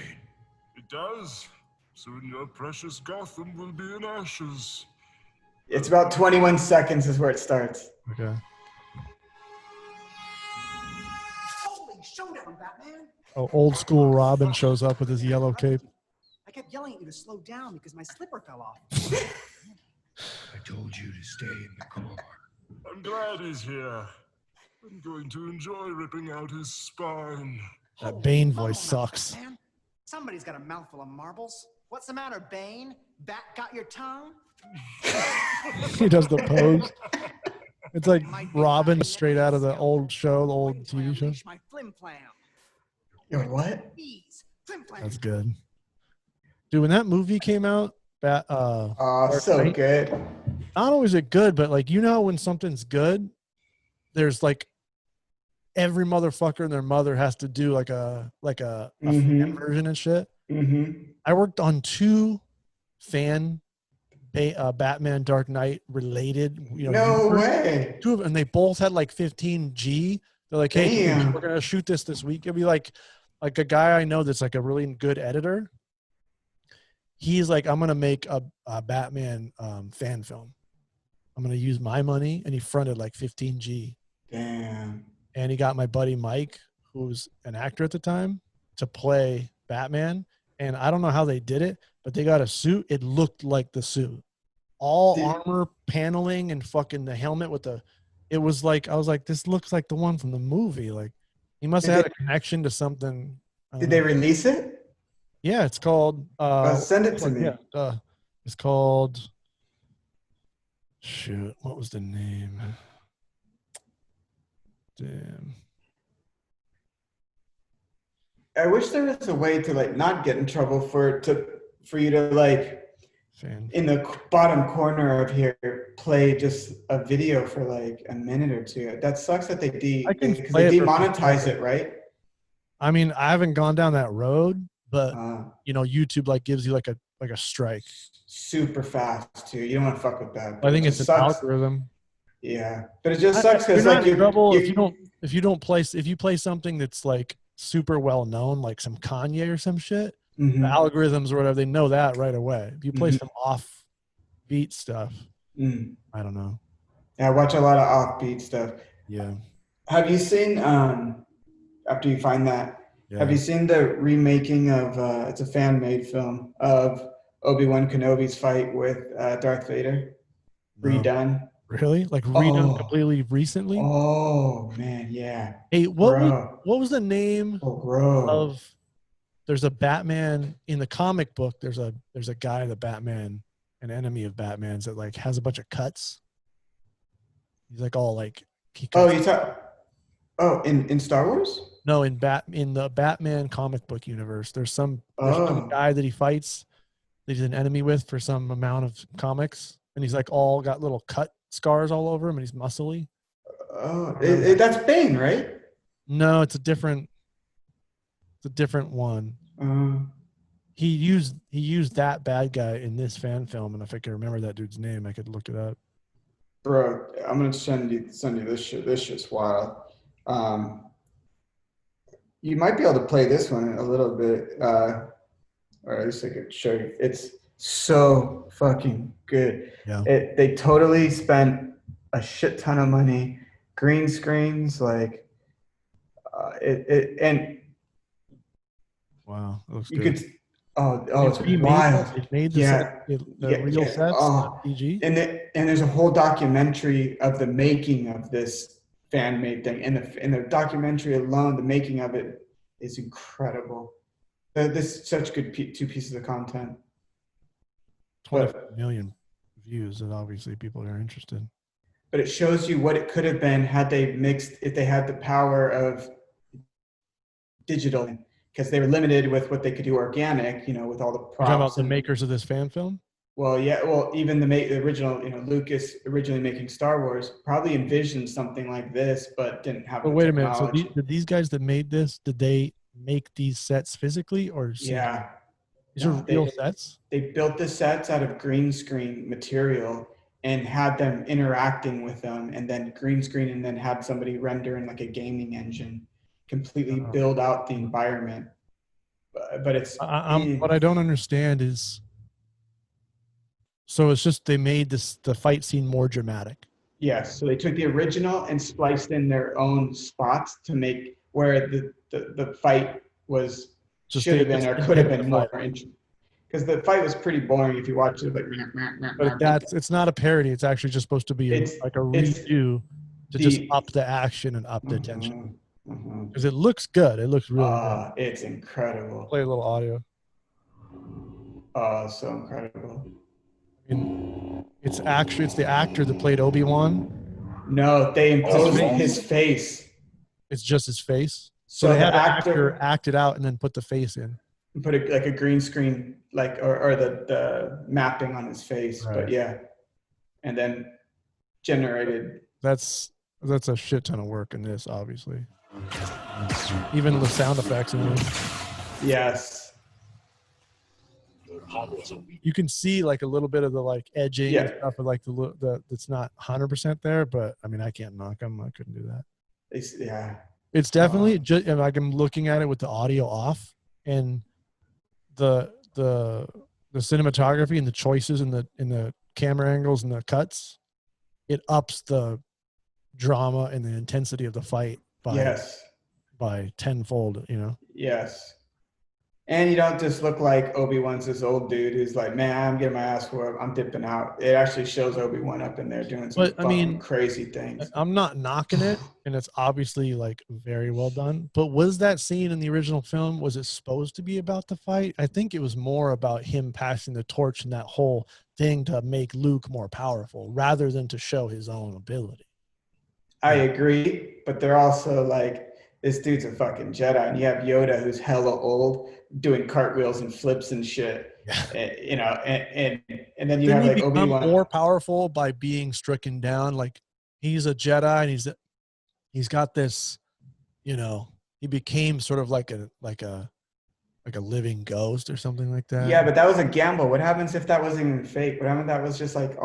It does. Soon your precious Gotham will be in ashes. It's about 21 seconds is where it starts. Okay. Holy showdown, Batman! Oh, old school Robin shows up with his yellow cape. I kept yelling at you to slow down because my slipper fell off. I told you to stay in the car. I'm glad he's here. I'm going to enjoy ripping out his spine. That Bane Come voice on, sucks. Batman. Somebody's got a mouthful of marbles. What's the matter, Bane? Bat got your tongue? He does the pose. It's like Robin straight out of the old show, the old TV show. My flim flam. Yo, what? Bees. Flim flam. That's good. Dude, when that movie came out, Oh, so Knight, good. not always it good, but like, you know, when something's good, there's like every motherfucker and their mother has to do like a fan version and shit. Mm-hmm. I worked on 2 fan Batman Dark Knight related. You know, No way. 2 of them, and they both had like 15G. They're like, hey, Damn. we're gonna shoot this week. It'll be like a guy I know that's like a really good editor. He's like, I'm gonna make a Batman fan film. I'm gonna use my money, and he fronted like 15G. Damn. And he got my buddy Mike, who was an actor at the time, to play Batman. And I don't know how they did it, but they got a suit. It looked like the suit. All armor paneling and fucking the helmet with the, it was like, I was like, this looks like the one from the movie. Like, he must have had a connection to something. Did they release it? Yeah, it's called. Send it to me. Yeah, it's called. Shoot, what was the name? Damn. I wish there was a way to like not get in trouble for you to like in the bottom corner of here play just a video for like a minute or 2. That sucks that they demonetize it, right? I mean, I haven't gone down that road, but you know, YouTube like gives you like a strike. Super fast too. You don't want to fuck with that. I think it's an algorithm. Yeah, but it just sucks because you're like not in trouble if you play something that's like super well known, like some Kanye or some shit. Mm-hmm. The algorithms or whatever, they know that right away. If you play some offbeat stuff, I don't know. Yeah, I watch a lot of offbeat stuff. Yeah. Have you seen after you find that? Yeah. Have you seen the remaking of it's a fan-made film of Obi-Wan Kenobi's fight with Darth Vader? No. Redone. Really? Like redone completely recently? Oh man, yeah. Hey, what was the name of? There's a Batman in the comic book. There's a guy, the Batman, an enemy of Batman's that like has a bunch of cuts. He's like all like. In Star Wars? No, in the Batman comic book universe, there's some guy that he fights that he's an enemy with for some amount of comics, and he's like all got little cut scars all over him, and he's muscly. Oh, that's Bane, right? No, it's a different one. He used that bad guy in this fan film, and if I can remember that dude's name, I could look it up. Bro, I'm gonna send you this shit. This shit's wild. You might be able to play this one a little bit, or at least I could show you. It's so fucking good. Yeah. They totally spent a shit ton of money, green screens, like and wow, that looks you good. could. It's wild. It made the real sets. PG. And there's a whole documentary of the making of this fan-made thing, and the documentary alone, the making of it is incredible. This is such good 2 pieces of content. 20 million views, and obviously people are interested. but it shows you what it could have been had they mixed, if they had the power of digital, because they were limited with what they could do organic, with all the props. You're talking about the makers of this fan film? Well, yeah, well, even the original, Lucas originally making Star Wars probably envisioned something like this, but didn't have But the wait a minute. So technology. did these guys that made this, did they make these sets physically or CGI? Yeah. These are real sets? They built the sets out of green screen material and had them interacting with them, and then green screen, and then had somebody render in like a gaming engine, completely build out the environment. But it's what I don't understand is, so it's just they made the fight scene more dramatic. Yes, so they took the original and spliced in their own spots to make where the fight was should have been or could have been more interesting. Because the fight was pretty boring if you watch it. Like, but it's not a parody. It's actually just supposed to be like a redo to just up the action and up the tension. Because it looks good. It looks really good. It's incredible. Play a little audio. Oh, so incredible. I mean, it's the actor that played Obi-Wan. No, they imposed his face. It's just his face. So they had the actor act it out and then put the face in. Put like a green screen, like or the mapping on his face. Right. But yeah, and then generated. That's a shit ton of work in this, obviously. Even the sound effects in it. Yes. You can see like a little bit of the like edging and stuff, of like the it's not 100% there, but I mean I can't knock them. I couldn't do that. It's definitely just like I'm looking at it with the audio off, and the cinematography and the choices in the camera angles and the cuts, it ups the drama and the intensity of the fight by tenfold, Yes. And you don't just look like Obi-Wan's this old dude who's like, man, I'm getting my ass whooped, I'm dipping out. It actually shows Obi-Wan up in there doing some crazy things. I'm not knocking it, and it's obviously like very well done. But was that scene in the original film, was it supposed to be about the fight? I think it was more about him passing the torch and that whole thing to make Luke more powerful rather than to show his own ability. I agree, but they're also like, this dude's a fucking Jedi, and you have Yoda who's hella old doing cartwheels and flips and shit. And then you have like Obi-Wan more powerful by being stricken down. Like he's a Jedi and he's got this, he became sort of like a living ghost or something like that. Yeah, but that was a gamble. What happens if that wasn't even fake? What happened if that was just like,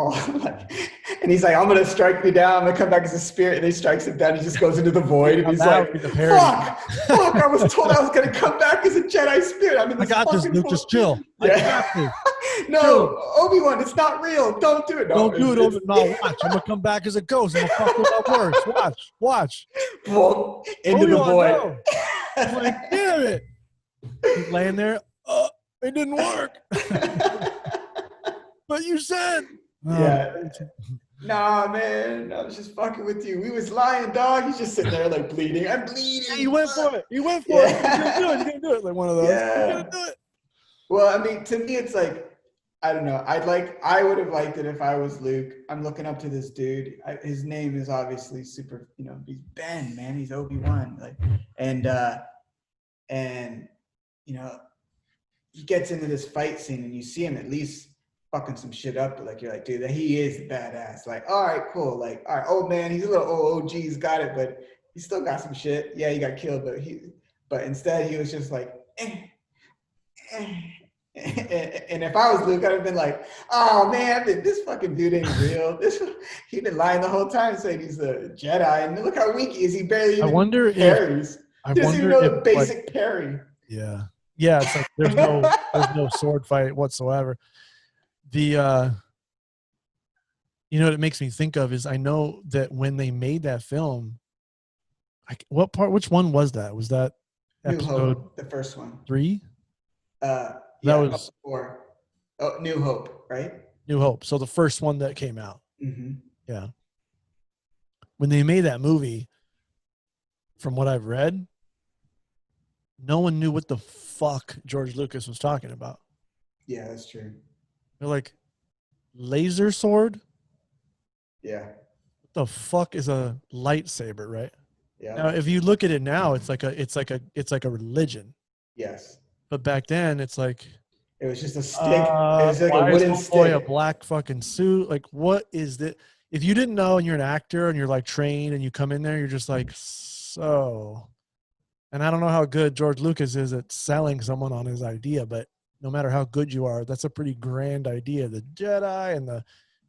and he's like, I'm going to strike me down. I'm going to come back as a spirit. And he strikes him down. He just goes into the void. And he's like, fuck, I was told I was going to come back as a Jedi spirit. I got this, Luke. Just chill. Yeah. No, Obi-Wan, it's not real. Don't do it. No, don't do it, Obi-Wan. No, watch. I'm going to come back as a ghost. I'm going to fuck with my words. Watch. Well, into the void. No. I'm like, damn it. He's laying there. It didn't work. But you said. Nah, man. I was just fucking with you. We was lying, dog. He's just sitting there like bleeding. I'm bleeding. Yeah, you went for it. You went for it. You're going to do it. Like one of those. Yeah. You're going to do it. Well, I mean, to me, it's like, I don't know. I would have liked it if I was Luke. I'm looking up to this dude. His name is obviously super, he's Ben, man. He's Obi-Wan. And he gets into this fight scene and you see him at least fucking some shit up. Like, you're like, dude, he is badass. Like, all right, cool. Like, all right, old man, he's a little old OG, he's got it, but he still got some shit. Yeah, he got killed, but instead he was just like, And if I was Luke, I'd have been like, oh man, this fucking dude ain't real. He'd been lying the whole time saying he's a Jedi, and look how weak he is. He barely even parries. He doesn't even know the basic parry. Yeah. It's like there's no sword fight whatsoever. What it makes me think of is I know that when they made that film, which one was that? Was that episode Hope, the first one? 3? That was 4. Oh, New Hope, right? New Hope. So the first one that came out. Mm-hmm. Yeah. When they made that movie, from what I've read, no one knew what the fuck George Lucas was talking about. Yeah, that's true. They're like, laser sword? Yeah. What the fuck is a lightsaber, right? Yeah. Now, if you look at it now, it's like a religion. Yes. But back then, it's like, It was just a stick. It was like why a wooden is homeboy a stick. black fucking suit? Like, what is that? If you didn't know and you're an actor and you're like trained and you come in there, you're just like, so. And I don't know how good George Lucas is at selling someone on his idea, but no matter how good you are, that's a pretty grand idea. The Jedi and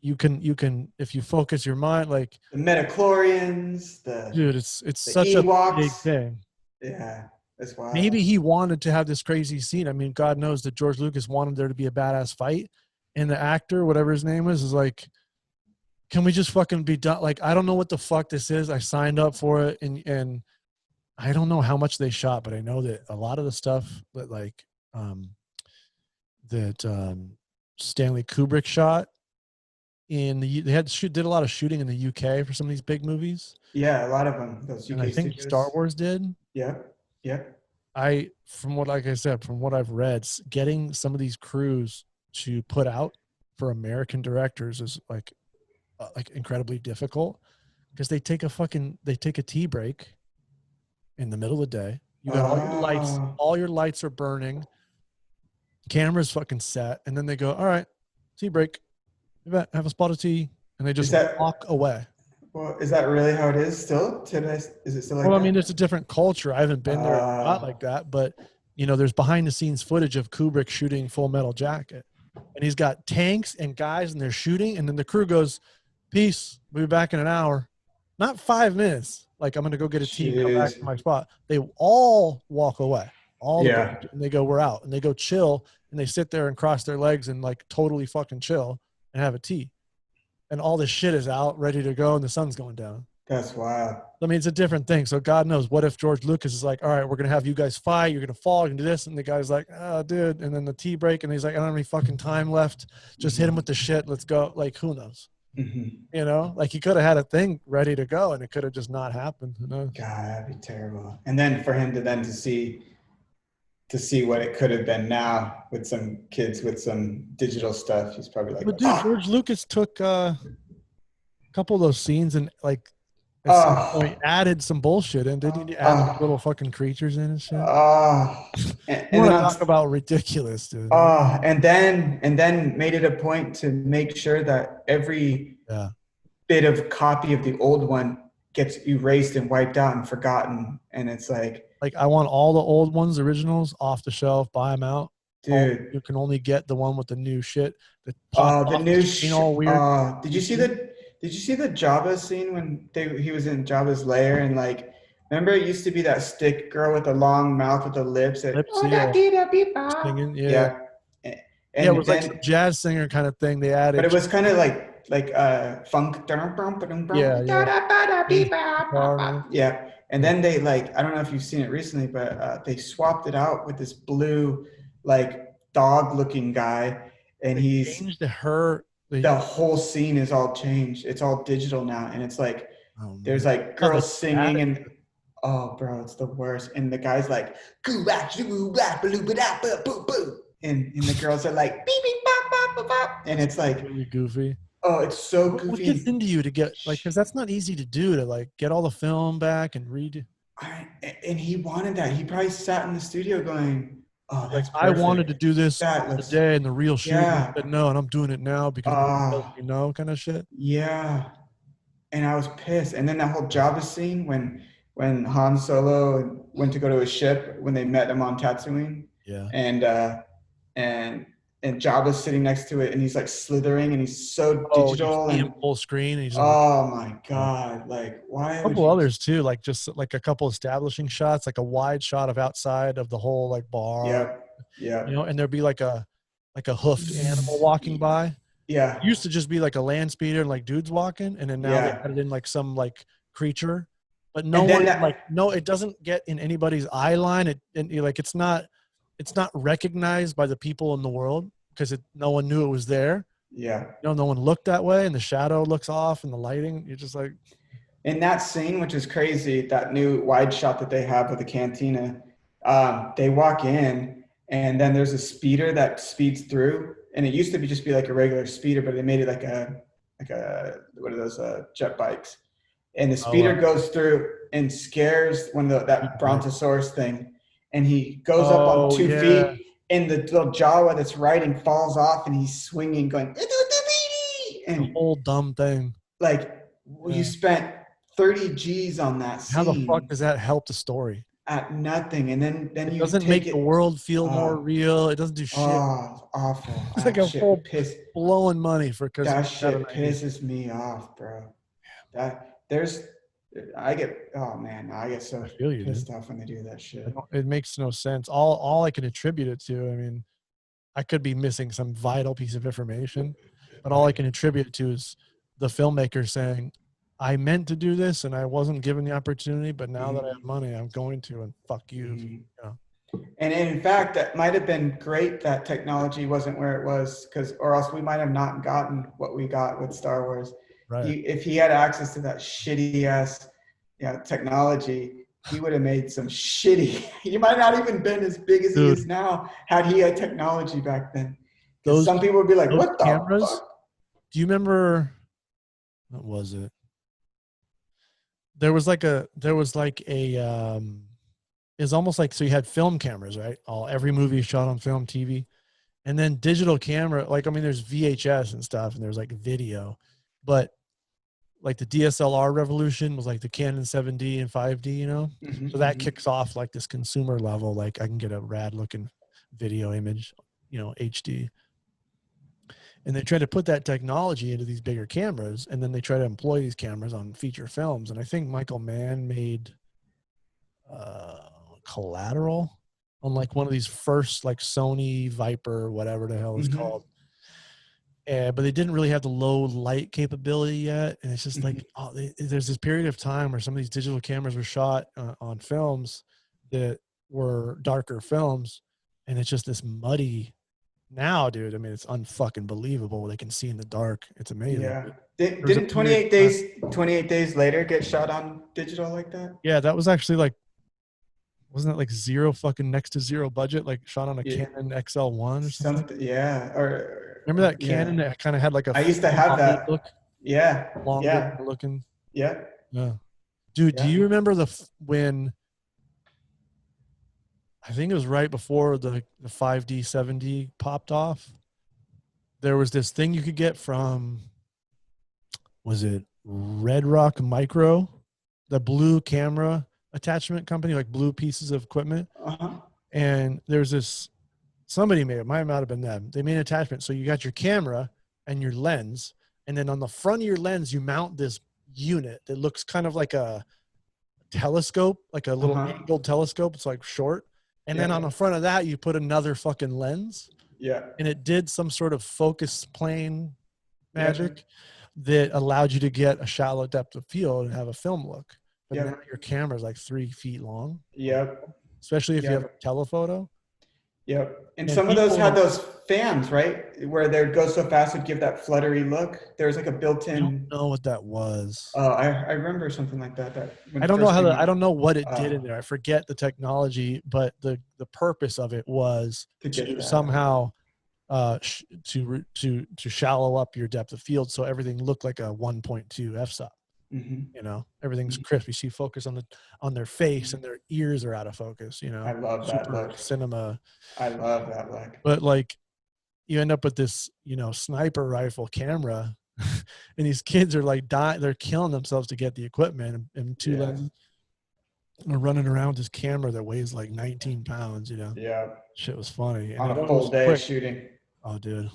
you can if you focus your mind, like The Metachlorians, dude, it's the such a big Ewoks. thing. Yeah, that's wild. Maybe he wanted to have this crazy scene. I mean, God knows that George Lucas wanted there to be a badass fight, and the actor, whatever his name is like, can we just fucking be done? Like, I don't know what the fuck this is. I signed up for it, and I don't know how much they shot, but I know that a lot of the stuff that Stanley Kubrick shot did a lot of shooting in the UK for some of these big movies. Yeah, a lot of them. Those UK And I think studios. Star Wars did. Yep. From what I've read, getting some of these crews to put out for American directors is like incredibly difficult because they take a tea break in the middle of the day. You got all your lights are burning, camera's fucking set, and then they go, all right, tea break, have a spot of tea, and they just walk away. Well, is that really how it is still today? Is it still like Well, that? I mean, it's a different culture. I haven't been there not like that, but there's behind the scenes footage of Kubrick shooting Full Metal Jacket, and he's got tanks and guys, and they're shooting, and then the crew goes, peace, we'll be back in an hour. Not 5 minutes. Like, I'm going to go get a tea and come back to my spot. They all walk away. And they go, we're out. And they go chill, and they sit there and cross their legs and like totally fucking chill and have a tea. And all this shit is out, ready to go, and the sun's going down. That's wild. I mean, it's a different thing. So God knows, what if George Lucas is like, all right, we're going to have you guys fight. You're going to fall. You're going to do this. And the guy's like, oh, dude. And then the tea break, and he's like, I don't have any fucking time left. Just hit him with the shit. Let's go. Like, who knows? Mm-hmm. Like he could have had a thing ready to go, and it could have just not happened. Who knows? God, that'd be terrible. And then for him to see what it could have been now with some kids with some digital stuff, he's probably like, but dude, George Lucas took a couple of those scenes and like at some point added some bullshit in. Didn't he add little fucking creatures in and shit? And then talk about ridiculous, dude. And then made it a point to make sure that every bit of copy of the old one gets erased and wiped out and forgotten. And it's like I want all the old ones, originals, off the shelf, buy them out. Dude, you can only get the one with the new shit. The new all weird. Did you see the Jabba scene when he was in Jabba's lair and like, remember it used to be that stick girl with the long mouth with the lips that singing, And it was like a jazz singer kind of thing. They added, but it was kind of like funk. Yeah. And then they I don't know if you've seen it recently, but they swapped it out with this blue dog looking guy, and he's changed the whole scene is all changed. It's all digital now, and it's like there's girls singing and bro, it's the worst. And the guy's like, and the girls are like, beep, beep, bop, bop, bop, and it's like really goofy. Oh, it's so goofy. What gets into you to get because that's not easy to do, to get all the film back and read. And he wanted that. He probably sat in the studio going, "Oh, that's perfect. I wanted to do this today and the real shoot." But no, and I'm doing it now because kind of shit. Yeah, and I was pissed. And then that whole Jabba scene when Han Solo went to go to his ship when they met him on Tatooine. Yeah, and Jabba's sitting next to it, and he's slithering, and he's so digital and full screen. And he's my god! Why? A couple others too, just a couple establishing shots, a wide shot of outside of the whole bar. Yeah. And there'd be a hoofed animal walking by. Yeah. It used to just be a land speeder and dudes walking, and then now they added in some creature, but no one it doesn't get in anybody's eye line. It's not recognized by the people in the world because no one knew it was there. Yeah. No one looked that way, and the shadow looks off and the lighting. You're just in that scene, which is crazy, that new wide shot that they have of the cantina, they walk in and then there's a speeder that speeds through, and it used to just be a regular speeder, but they made it what are those jet bikes, and the speeder goes through and scares that brontosaurus thing, and he goes up on 2 feet, and the little Jawa that's riding falls off, and he's swinging, going, and the whole dumb thing. Like, you spent 30 G's on that scene. How the fuck does that help the story? At nothing, and then it you doesn't make the world feel more real. It doesn't do shit. Oh, awful! It's like a whole blowing money for because that shit pisses me off, bro. I get so pissed off when they do that shit. It makes no sense. All I can attribute it to, I mean, I could be missing some vital piece of information, but all I can attribute it to is the filmmaker saying, I meant to do this and I wasn't given the opportunity, but now that I have money, I'm going to, and fuck you. You know? And in fact, that might have been great that technology wasn't where it was, or else we might have not gotten what we got with Star Wars. Right. If he had access to that shitty ass technology, he would have made some shitty. He might not even been as big as he is now had he had technology back then. Some people would be like, "What the cameras? fuck?" Do you remember? What was it? There was like a it's almost like, so you had film cameras, right? Every movie is shot on film, TV, and then digital camera. Like, I mean, there's VHS and stuff, and there's like video, but like the DSLR revolution was like the Canon 7D and 5D, you know? So that kicks off like this consumer level, like I can get a rad looking video image, you know, HD. And they try to put that technology into these bigger cameras, and then they try to employ these cameras on feature films. And I think Michael Mann made Collateral on like one of these first like Sony Viper, whatever the hell it's called. But they didn't really have the low light capability yet. And it's just like, there's this period of time where some of these digital cameras were shot on films that were darker films. And it's just this muddy. Now, dude, I mean, it's unfucking believable what they can see in the dark. It's amazing. Yeah. Didn't 28 Days Later get shot on digital like that? Yeah, that was actually like, wasn't that like next to zero budget, like shot on a Canon XL1 or something? Yeah. Or remember that Canon that kind of had like a. I used to have that. Look? Yeah. Longer looking. Yeah. Yeah. Dude, do you remember when? I think it was right before the 5D, 7D popped off. There was this thing you could get from, was it Red Rock Micro, the blue camera attachment company, like blue pieces of equipment. And there's this, somebody made it, might not have been them. They made an attachment. So you got your camera and your lens. And then on the front of your lens, you mount this unit that looks kind of like a telescope, like a little angled telescope. It's like short. And then on the front of that, you put another fucking lens. Yeah. And it did some sort of focus plane magic that allowed you to get a shallow depth of field and have a film look. But now your camera's like 3 feet long. Yep. Especially if you have a telephoto. Yep. And some of those had those fans, right? Where they'd go so fast it'd give that fluttery look. There was like a built-in. I don't know what that was. I remember something like that. I don't know I don't know what it did in there. I forget the technology, but the purpose of it was to somehow to shallow up your depth of field so everything looked like a 1.2 f-stop. You know, everything's crisp. You see focus on their face and their ears are out of focus. You know, I love that look. Cinema. I love that look. But like, you end up with this, you know, sniper rifle camera, and these kids are like dying. They're killing themselves to get the equipment, and two lenses are running around with this camera that weighs like 19 pounds. You know, shit was funny. On a full day of shooting. Oh, dude.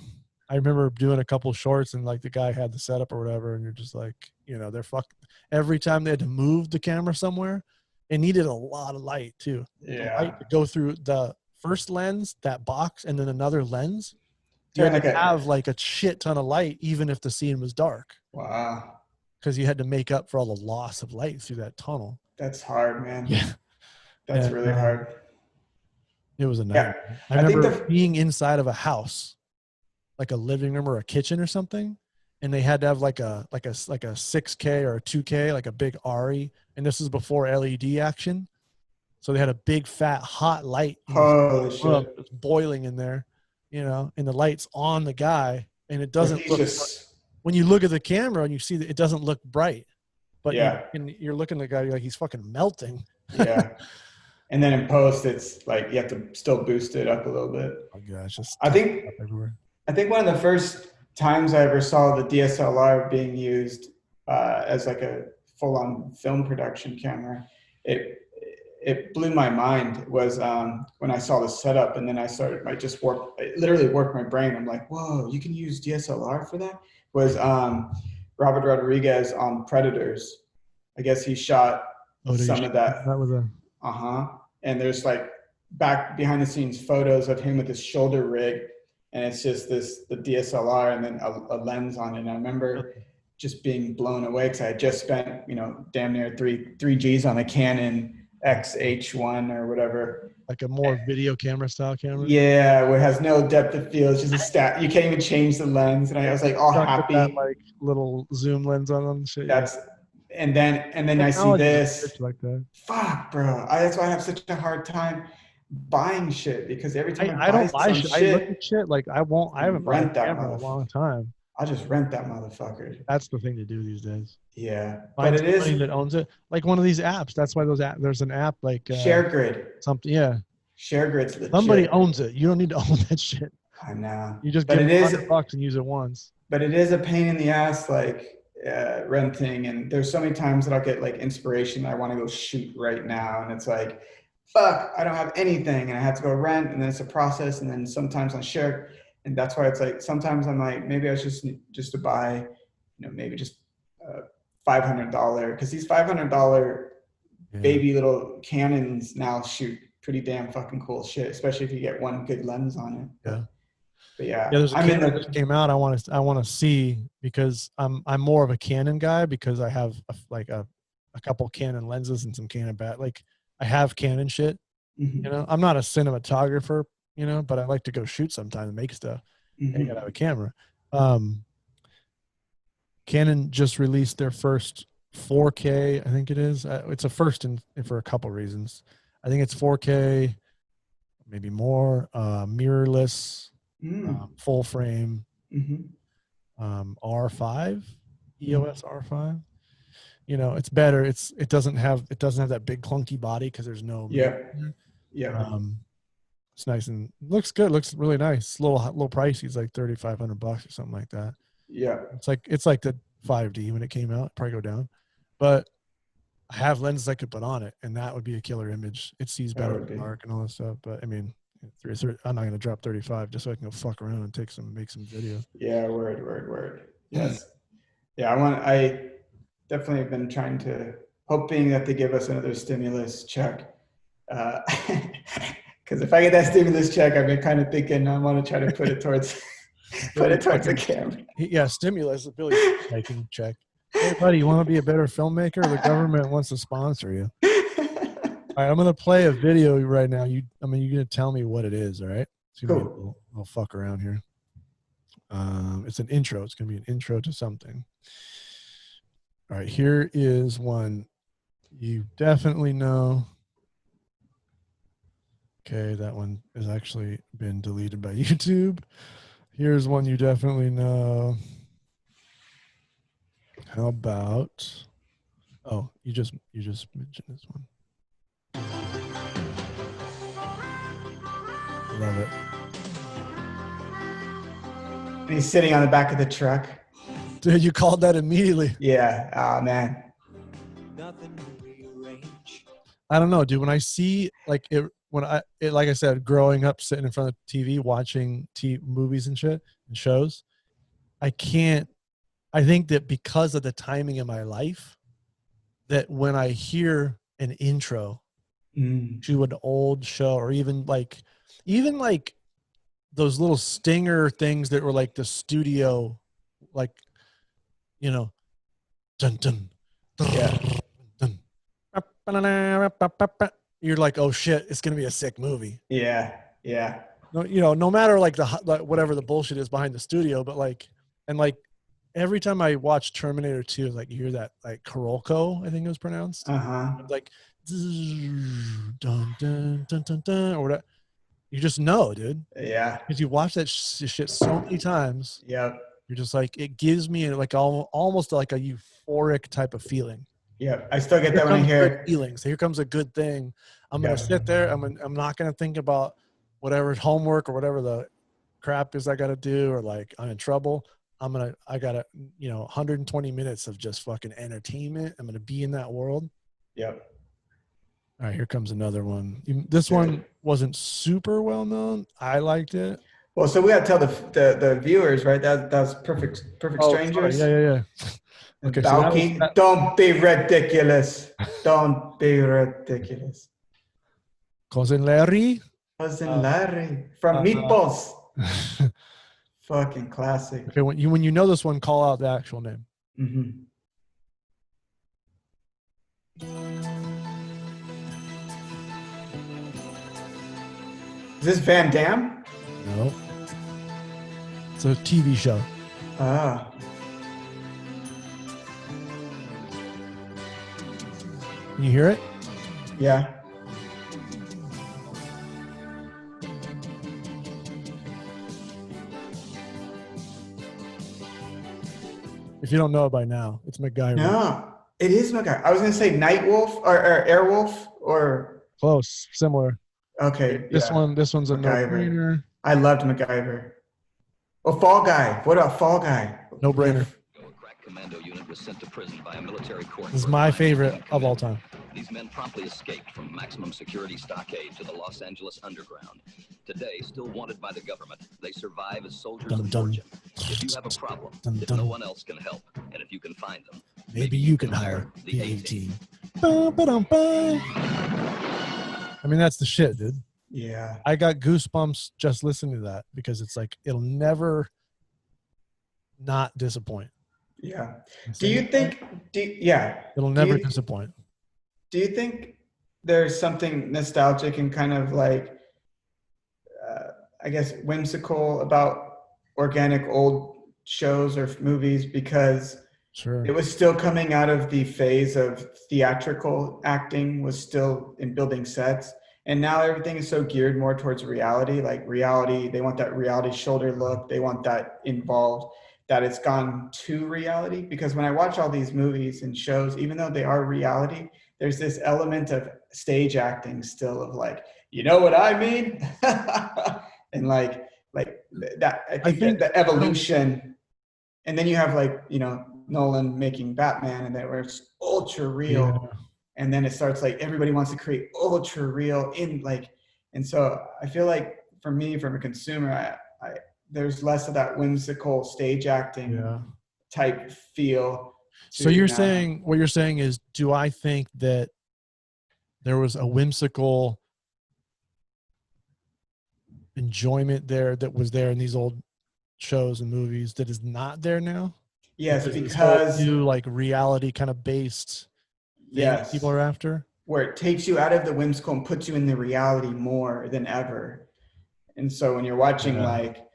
I remember doing a couple shorts and like the guy had the setup or whatever, and you're just like, you know, every time they had to move the camera somewhere, it needed a lot of light too. The light to go through the first lens, that box, and then another lens. You had to have like a shit ton of light, even if the scene was dark. Wow. Because you had to make up for all the loss of light through that tunnel. That's hard, man. Yeah. That's really hard. It was a nightmare. I remember being inside of a house, like a living room or a kitchen or something, and they had to have like a 6K or a 2K, like a big ARRI, and this is before LED action, so they had a big fat hot light. Holy shit! It's boiling in there, you know, and the light's on the guy, and it doesn't look. when you look at the camera and you see that it doesn't look bright, but Yeah. you're looking at the guy, you're like, he's fucking melting. Yeah. And then in post, it's like you have to still boost it up a little bit. Oh gosh, just I think everywhere. I think one of the first times I ever saw the DSLR being used as like a full-on film production camera, it blew my mind. It was when I saw the setup, and then I literally worked my brain. I'm like, whoa, you can use DSLR for that? Was Robert Rodriguez on Predators. I guess he shot some of that. That was a And there's like back behind the scenes photos of him with his shoulder rig, and it's just the DSLR and then a lens on it. And I remember just being blown away because I had just spent, damn near three G's on a Canon XH1 or whatever. like a more video camera style camera. Yeah, where it has no depth of field. It's just a stat. You can't even change the lens. And I was like all happy. That, like little zoom lens on and shit. And then I see this. Like that. Fuck, bro. That's why I have such a hard time buying shit, because every time I don't buy shit. I look at shit like I haven't bought a camera in a long time. I'll just rent that motherfucker. That's the thing to do these days. Yeah, Find but it is that owns it. Like one of these apps. That's why there's an app like ShareGrid. Something, yeah. ShareGrid's legit. Somebody owns it. You don't need to own that shit. I know. You just give them $100 and use it once. But it is a pain in the ass, like renting. And there's so many times that I'll get like inspiration. I want to go shoot right now, and it's like, fuck, I don't have anything, and I have to go rent, and then it's a process, and then sometimes on share. And that's why it's like sometimes I'm like, maybe I should just to buy, maybe just $500, because these $500 baby little Canons now shoot pretty damn fucking cool shit, especially if you get one good lens on it. Yeah. But yeah, there's a camera that came out. I want to see, because I'm more of a Canon guy, because I have a couple Canon lenses and some Canon like I have Canon shit. Mm-hmm. I'm not a cinematographer, but I like to go shoot sometime and make stuff. Mm-hmm. And you gotta have a camera. Canon just released their first 4K, I think it is. It's a first for a couple reasons. I think it's 4K, maybe more, mirrorless, full frame, R5, EOS R5. It's better. It doesn't have that big clunky body because there's no. Yeah. It's nice and looks good. Looks really nice. A little pricey. It's like $3,500 or something like that. Yeah. It's like the 5D when it came out. Probably go down, but I have lenses I could put on it, and that would be a killer image. It sees better in the dark and all that stuff. But I mean, I'm not gonna drop 35 just so I can go fuck around and make some video. Yeah. Word. Yes. Yeah. I definitely have been hoping that they give us another stimulus check. Because if I get that stimulus check, I've been kind of thinking I want to try to put it towards the camera. Yeah, stimulus. Billy making check. Hey, buddy, you want to be a better filmmaker? The government wants to sponsor you. All right, I'm gonna play a video right now. You're gonna tell me what it is. All right. It's gonna be a little fuck around here. It's an intro. It's gonna be an intro to something. All right, here is one you definitely know. Okay, that one has actually been deleted by YouTube. Here's one you definitely know. How about? Oh, you just mentioned this one. Love it. And he's sitting on the back of the truck. Dude, you called that immediately. Yeah. Oh man. I don't know, dude. When I see like I said, growing up, sitting in front of TV, watching movies and shit and shows, I think that because of the timing of my life, that when I hear an intro to an old show, or even like those little stinger things that were like the studio, like, dun dun, dun, dun, you're like, oh shit, it's gonna be a sick movie. Yeah. No, no matter like whatever the bullshit is behind the studio, but every time I watch Terminator 2, like you hear that like Karolko, I think it was pronounced. Like dun dun dun dun dun, or whatever. You just know, dude. Yeah. Because you watch that shit so many times. Yep. You're just like, it gives me like almost like a euphoric type of feeling. Yeah, I still get Here that when I comes hear good feelings. Here comes a good thing. I'm gonna Yeah. sit there. I'm not gonna think about whatever homework or whatever the crap is I gotta do, or like I'm in trouble. I got 120 minutes of just fucking entertainment. I'm gonna be in that world. Yep. All right, here comes another one. This Yeah. one wasn't super well known. I liked it. Well, so we got to tell the viewers, right? That was Perfect Strangers. Sorry. Yeah. Okay, so Balky, don't be ridiculous. Don't be ridiculous. Cousin Larry. Cousin Larry from Meatballs. Fucking classic. Okay, when you know this one, call out the actual name. Mm-hmm. Is this Van Damme? No. It's a TV show. Ah. Can you hear it? Yeah. If you don't know it by now, it's Macgyver. No, it is Macgyver. I was gonna say Nightwolf or Airwolf or Close, similar. okay. This one's a MacGyver. no-brainer. I loved MacGyver. Oh, Fall Guy. What about Fall Guy? No-brainer. A crack commando unit was sent to prison by a military court. This is my favorite of all time. These men promptly escaped from maximum security stockade to the Los Angeles underground. Today, still wanted by the government, they survive as soldiers of fortune. If you have a problem, if no one else can help, and if you can find them, Maybe you can hire the A-Team. I mean, that's the shit, dude. Yeah. I got goosebumps just listening to that because it's like it'll never not disappoint. Yeah. Do you think? Yeah. It'll never disappoint. Do you think there's something nostalgic and kind of like, I guess, whimsical about organic old shows or movies because Sure. it was still coming out of the phase of theatrical acting, was still in building sets. And now everything is so geared more towards reality, like reality. They want that reality shoulder look. They want that involved, that it's gone to reality. Because when I watch all these movies and shows, even though they are reality, there's this element of stage acting still of like, you know what I mean? And like that, I think the evolution. And then you have like, Nolan making Batman, and that where it's ultra real. Yeah. And then it starts like everybody wants to create ultra real in like, and so I feel like for me, from a consumer, I there's less of that whimsical stage acting type feel. So you're saying, what you're saying is, do I think that there was a whimsical enjoyment there that was there in these old shows and movies that is not there now? Yes, because new like reality kind of based things people are after, where it takes you out of the whimsical and puts you in the reality more than ever. And so when you're watching like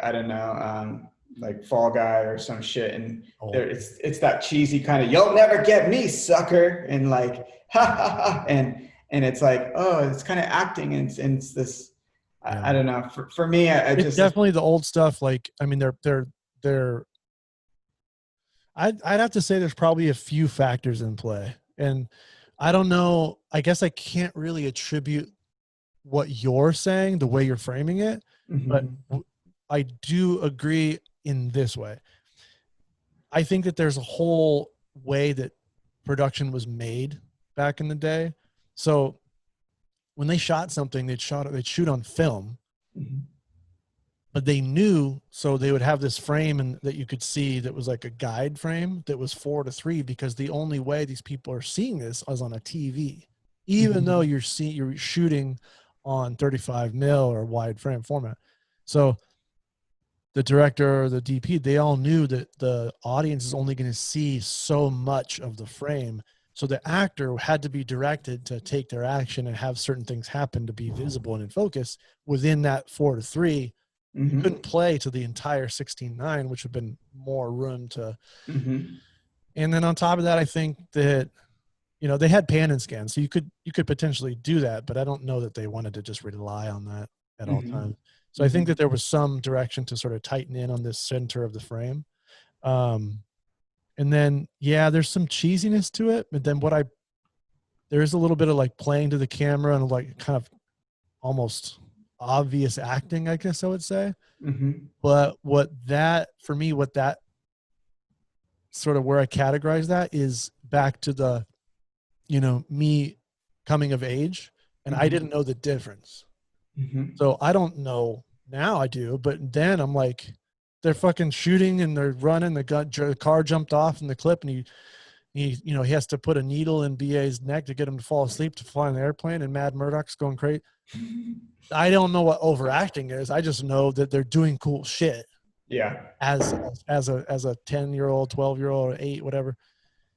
I don't know, like Fall Guy or some shit, and it's that cheesy kind of "you'll never get me, sucker," and like ha ha ha, and it's like, oh, it's kind of acting, and it's this. I don't know. For me, it's just definitely the old stuff. Like, I mean, they're. I'd have to say there's probably a few factors in play, and I don't know. I guess I can't really attribute what you're saying, the way you're framing it, but I do agree in this way. I think that there's a whole way that production was made back in the day. So when they shot something, they'd shoot on film, but they knew, so they would have this frame and that you could see that was like a guide frame that was 4:3, because the only way these people are seeing this is on a TV, even though you're shooting on 35 mil or wide frame format. So the director or the DP, they all knew that the audience is only going to see so much of the frame. So the actor had to be directed to take their action and have certain things happen to be visible and in focus within that 4:3. You couldn't play to the entire 16:9, which would have been more room to. And then on top of that, I think that, they had pan and scan, so you could potentially do that, but I don't know that they wanted to just rely on that at all times. So I think that there was some direction to sort of tighten in on this center of the frame. And then, yeah, there's some cheesiness to it. But then there is a little bit of like playing to the camera and like kind of almost obvious acting, I guess I would say. But what that sort of where I categorize that is back to the, me coming of age, and I didn't know the difference. So I don't know now. I do, but then I'm like, they're fucking shooting and they're running. The car jumped off in the clip, and he has to put a needle in BA's neck to get him to fall asleep to fly on the airplane, and Mad Murdock's going crazy. I don't know what overacting is. I just know that they're doing cool shit. Yeah. As a 10-year-old, 12-year-old, 8, whatever.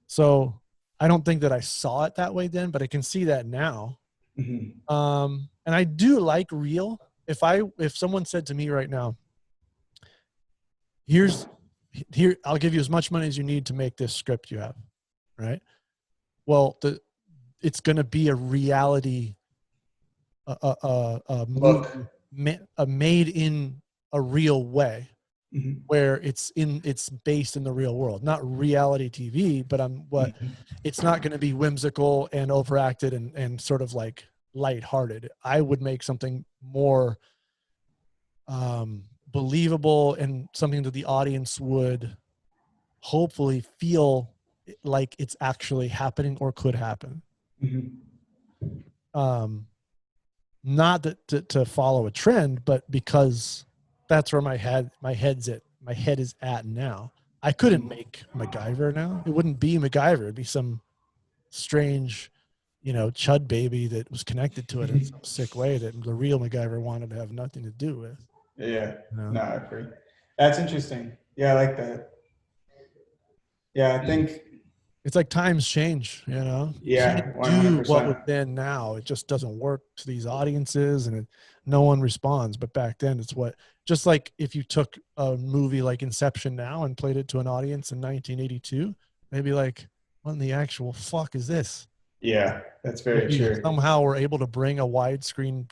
So I don't think that I saw it that way then, but I can see that now. And I do like real. If someone said to me right now, here, I'll give you as much money as you need to make this script you have, right? Well, it's going to be a reality, a movie made in a real way, where it's based in the real world, not reality TV, but it's not going to be whimsical and overacted and sort of like lighthearted. I would make something more believable and something that the audience would hopefully feel like it's actually happening or could happen. Not that to follow a trend, but because that's where my head is at now. I couldn't make Macgyver now. It wouldn't be Macgyver. It'd be some strange, chud baby that was connected to it in some sick way that the real Macgyver wanted to have nothing to do with. Yeah. No, I agree. That's interesting. Yeah, I like that. Yeah, I think it's like times change, Yeah, you can't 100%. do what was then now. It just doesn't work to these audiences, and no one responds. But back then, just like if you took a movie like Inception now and played it to an audience in 1982, they'd be like, "What in the actual fuck is this?" Yeah, that's very true. Somehow we're able to bring a widescreen,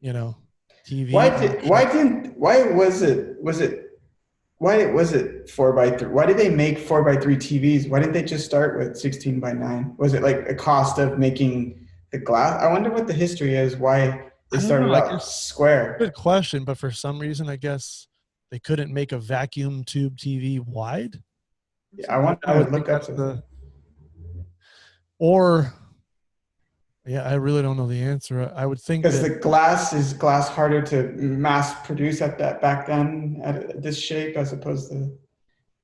TV. Why was it 4x3? Why did they make 4x3 TVs? Why didn't they just start with 16:9? Was it like a cost of making the glass? I wonder what the history is. Why they started out square? Good question, but for some reason, I guess they couldn't make a vacuum tube TV wide. Yeah, I would look up I really don't know the answer. I would think because the glass harder to mass produce back then at this shape as opposed to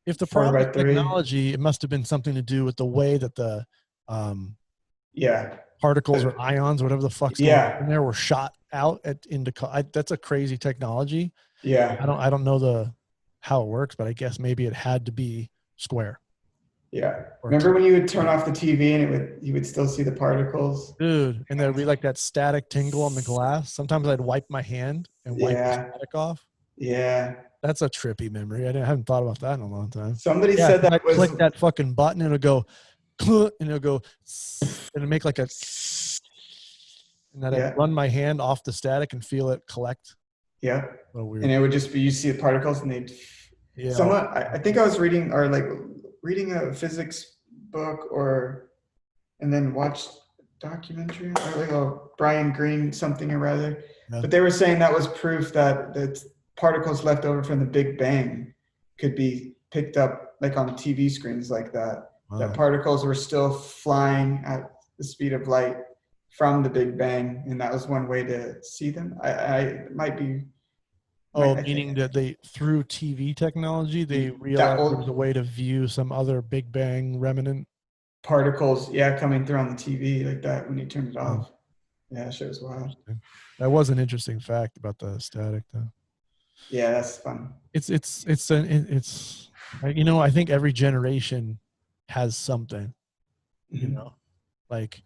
if the problem with technology, it must have been something to do with the way that the particles or ions, whatever the fuck's going on in there, were shot out that's a crazy technology. Yeah, I don't know how it works, but I guess maybe it had to be square. Yeah. Remember when you would turn off the TV and you would still see the particles? Dude, and there'd be like that static tingle on the glass. Sometimes I'd wipe my hand and wipe the static off. Yeah. That's a trippy memory. I haven't thought about that in a long time. Somebody said that I click that fucking button and it'll go, and it'll make like a, and then I'd run my hand off the static and feel it collect. Yeah. And it would just be, you see the particles and they'd, I think I was reading a physics book and then watched a documentary or like a Brian Greene something or rather. Yeah. But they were saying that was proof that particles left over from the Big Bang could be picked up like on TV screens like that. Wow. That particles were still flying at the speed of light from the Big Bang, and that was one way to see them. I might be. Meaning that they, through TV technology, they realized there was a way to view some other Big Bang remnant particles, coming through on the TV like that when you turn it off. Yeah, that shit was wild. That was an interesting fact about the static, though. Yeah, that's fun. It's I think every generation has something. Like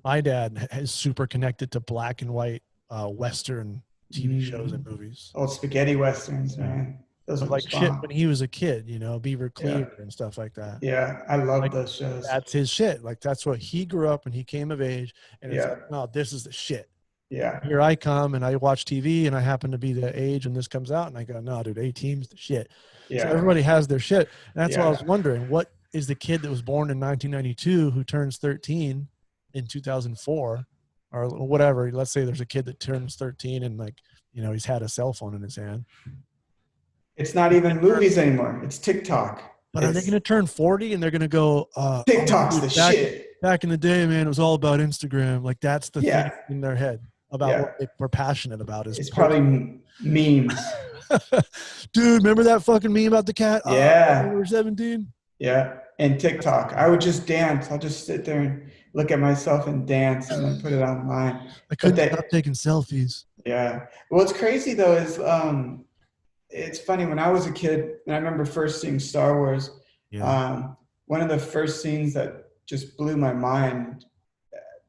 my dad is super connected to black and white Western TV shows and movies. Old spaghetti westerns, man. Those were like shit when he was a kid, Beaver Cleaver and stuff like that. Yeah, I love those shows. That's his shit. Like that's what he grew up when he came of age, and it's like, no, this is the shit. Yeah. Here I come and I watch TV and I happen to be the age when this comes out and I go, no, dude, A-Team's the shit. Yeah. So everybody has their shit. And that's why I was wondering, what is the kid that was born in 1992 who turns 13 in 2004 or whatever? Let's say there's a kid that turns 13 and like, you know, he's had a cell phone in his hand. It's not even movies anymore. It's TikTok. But are they going to turn 40 and they're going to go, TikTok's the shit. Back in the day, man, it was all about Instagram. Like that's the thing in their head about what we're passionate about. It's probably memes. Dude, remember that fucking meme about the cat? Yeah. When we were 17? Yeah. And TikTok. I would just dance. I'll just sit there and look at myself and dance and then put it online. I couldn't stop taking selfies. Yeah. What's crazy though is it's funny, when I was a kid and I remember first seeing Star Wars, one of the first scenes that just blew my mind,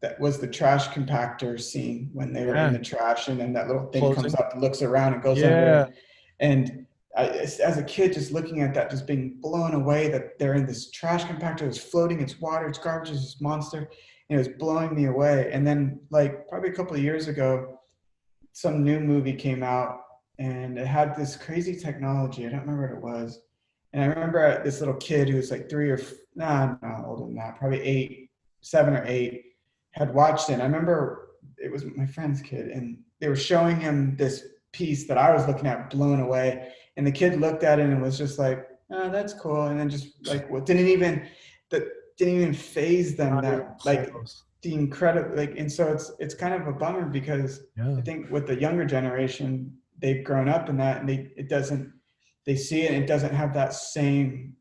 that was the trash compactor scene when they were in the trash and then that little thing comes up and looks around and goes under. And as a kid, just looking at that, just being blown away that they're in this trash compactor, it's floating, it's water, it's garbage, it's this monster, and it was blowing me away. And then like probably a couple of years ago, some new movie came out and it had this crazy technology. I don't remember what it was. And I remember this little kid who was like older than that, probably 7 or 8, had watched it. And I remember it was my friend's kid and they were showing him this piece that I was looking at, blown away. And the kid looked at it and was just like, oh, that's cool. And then just like, didn't even faze them that like the incredible, like, and so it's kind of a bummer because I think with the younger generation, they've grown up in that and they see it and it doesn't have that same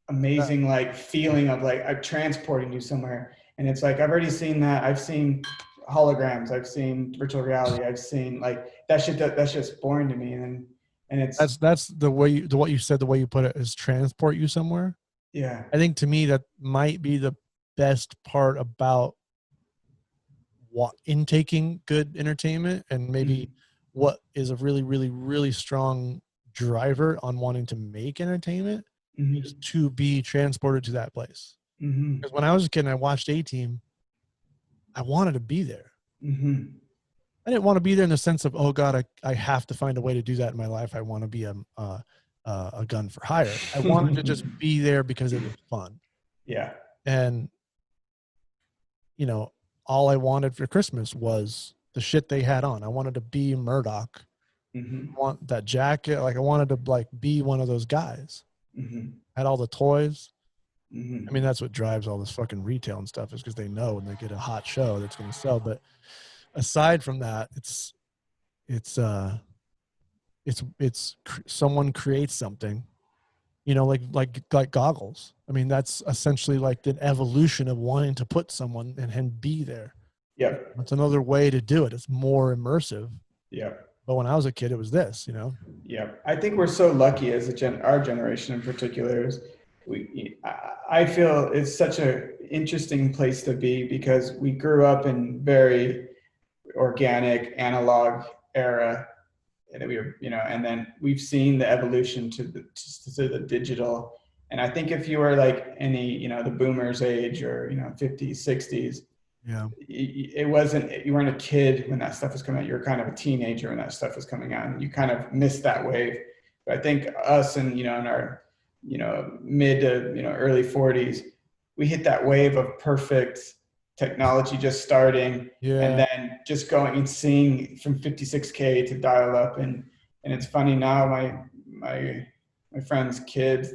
amazing like feeling of like I'm transporting you somewhere. And it's like, I've already seen that. I've seen holograms. I've seen virtual reality. I've seen like that's just boring to me. And it's that's the way what you said, the way you put it is transport you somewhere. Yeah. I think to me that might be the best part about intaking good entertainment, and maybe what is a really, really, really strong driver on wanting to make entertainment is to be transported to that place. Because when I was a kid and I watched A-Team, I wanted to be there. I didn't want to be there in the sense of, oh God, I have to find a way to do that in my life. I want to be a gun for hire. I wanted to just be there because it was fun. Yeah. And, you know, all I wanted for Christmas was the shit they had on. I wanted to be Murdoch. Want that jacket. Like I wanted to like be one of those guys. Had all the toys. I mean, that's what drives all this fucking retail and stuff, is because they know when they get a hot show that's going to sell. But aside from that, it's someone creates something, you know, like goggles. I mean, that's essentially like the evolution of wanting to put someone and be there. Yeah. It's another way to do it. It's more immersive. Yeah. But when I was a kid, it was this, you know? Yeah. I think we're so lucky as our generation in particular is I feel it's such an interesting place to be because we grew up in very organic analog era, and we were, you know, and then we've seen the evolution to the digital. And I think if you were like any, you know, the boomers age or, you know, 50s, 60s, it wasn't, you weren't a kid when that stuff was coming out. You were kind of a teenager when that stuff was coming out, and you kind of missed that wave. But I think us and, you know, in our, you know, mid to, you know, early 40s, we hit that wave of perfect technology just starting, and then just going and seeing from 56K to dial up. And it's funny now, my friends' kids,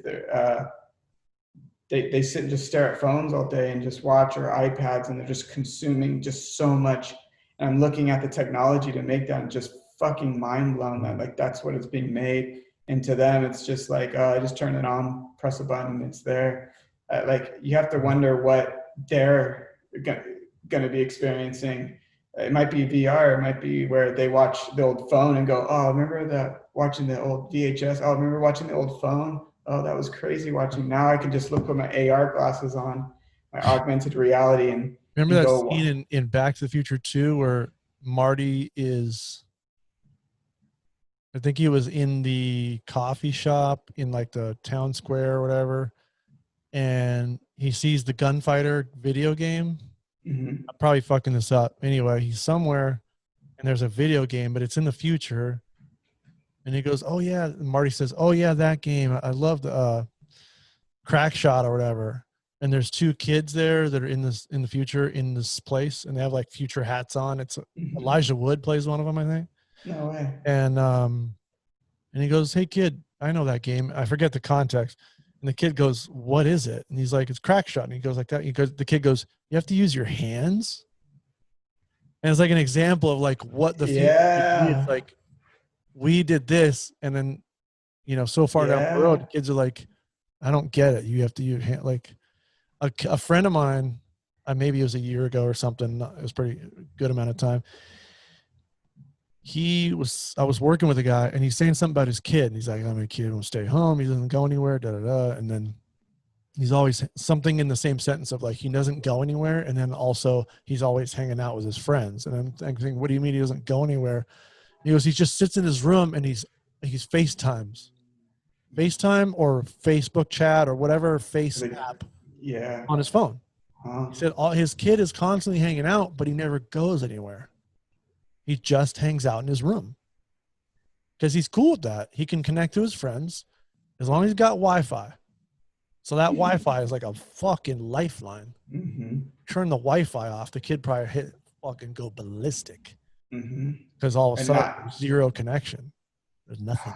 they sit and just stare at phones all day and just watch, or iPads, and they're just consuming just so much. And I'm looking at the technology to make that, and just fucking mind blown that like that's what it's being made. And to them, it's just like, I just turn it on, press a button, it's there. Like you have to wonder what they're going to be experiencing. It might be VR. It might be where they watch the old phone and go, oh, remember that watching the old VHS? Oh, remember watching the old phone? Oh, that was crazy watching. Now I can just look with my AR glasses on, my augmented reality, and remember that scene in Back to the Future 2 where Marty is, I think he was in the coffee shop in like the town square or whatever, and he sees the gunfighter video game. I'm probably fucking this up. Anyway, he's somewhere and there's a video game, but it's in the future. And he goes, "Oh yeah." And Marty says, "Oh yeah, that game. I love the Crack Shot or whatever." And there's two kids there that are in the future in this place, and they have like future hats on. It's Elijah Wood plays one of them, I think. No way. And he goes, "Hey kid, I know that game." I forget the context. And the kid goes, "What is it?" And he's like, "It's Crack Shot." And he goes like that. The kid goes, "You have to use your hands." And it's like an example of like what the future could be. It's like, we did this, and then, so far down the road, the kids are like, "I don't get it. You have to use hand." Like a friend of mine, maybe it was a year ago or something. It was pretty good amount of time. I was working with a guy, and he's saying something about his kid. And he's like, "I'm a kid, won't stay home. He doesn't go anywhere, da, da, da." And then he's always something in the same sentence of like, he doesn't go anywhere. And then also he's always hanging out with his friends. And I'm thinking, what do you mean he doesn't go anywhere? He goes, he just sits in his room and he's FaceTime or Facebook chat or whatever app on his phone. He said his kid is constantly hanging out, but he never goes anywhere. He just hangs out in his room because he's cool with that. He can connect to his friends as long as he's got Wi-Fi. So that Wi-Fi is like a fucking lifeline. Turn the Wi-Fi off, the kid probably fucking go ballistic. Because all of a sudden, there's zero connection. There's nothing.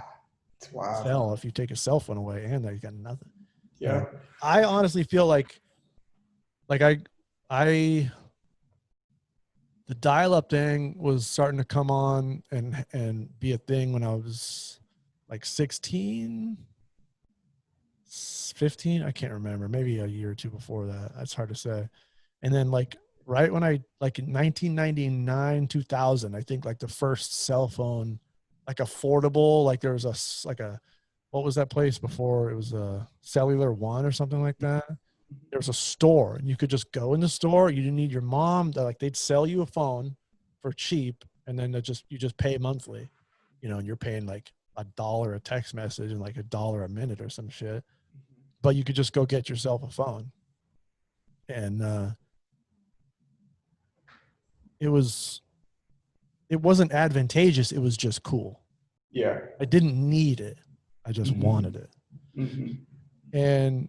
It's wild. Tell if you take a cell phone away, and you got nothing. Yeah. I honestly feel like the dial-up thing was starting to come on and be a thing when I was like 16, 15. I can't remember. Maybe a year or two before that. That's hard to say. And then like right when in 1999, 2000, I think like the first cell phone, like affordable, like there was what was that place before? It was a Cellular One or something like that. There was a store, and you could just go in the store. You didn't need your mom. They'd sell you a phone for cheap, and then you just pay monthly, and you're paying like $1 a text message and like $1 a minute or some shit. But you could just go get yourself a phone. And it wasn't advantageous. It was just cool. Yeah. I didn't need it. I just wanted it. And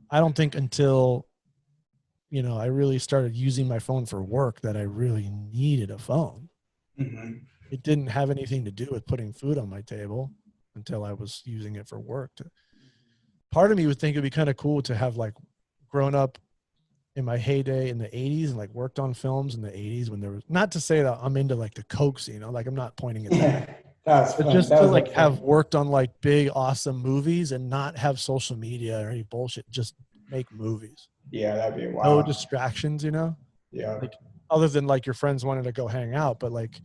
I don't think until, I really started using my phone for work that I really needed a phone. It didn't have anything to do with putting food on my table until I was using it for work. Part of me would think it'd be kind of cool to have like grown up in my heyday in the 80s and like worked on films in the 80s when there was, not to say that I'm into like the Coke scene, like I'm not pointing at that. But just to like have worked on like big, awesome movies and not have social media or any bullshit, just make movies. Yeah, that'd be wild. No distractions, Yeah. Like other than like your friends wanting to go hang out, but like,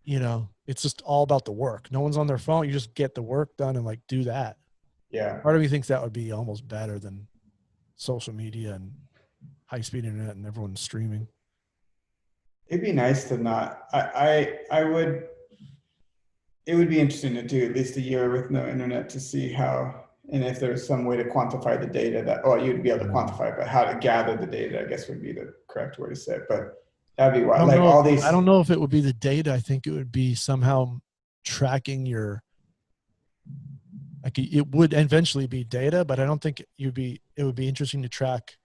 it's just all about the work. No one's on their phone. You just get the work done and like do that. Yeah. Part of me thinks that would be almost better than social media and high-speed internet and everyone streaming. It'd be nice to not. It would be interesting to do at least a year with no internet to see how, and if there's some way to quantify the data you'd be able to quantify, but how to gather the data, I guess would be the correct word to say it. But that'd be wild. I don't know if it would be the data. I think it would be somehow tracking your. Like it would eventually be data, but I don't think it would be interesting to track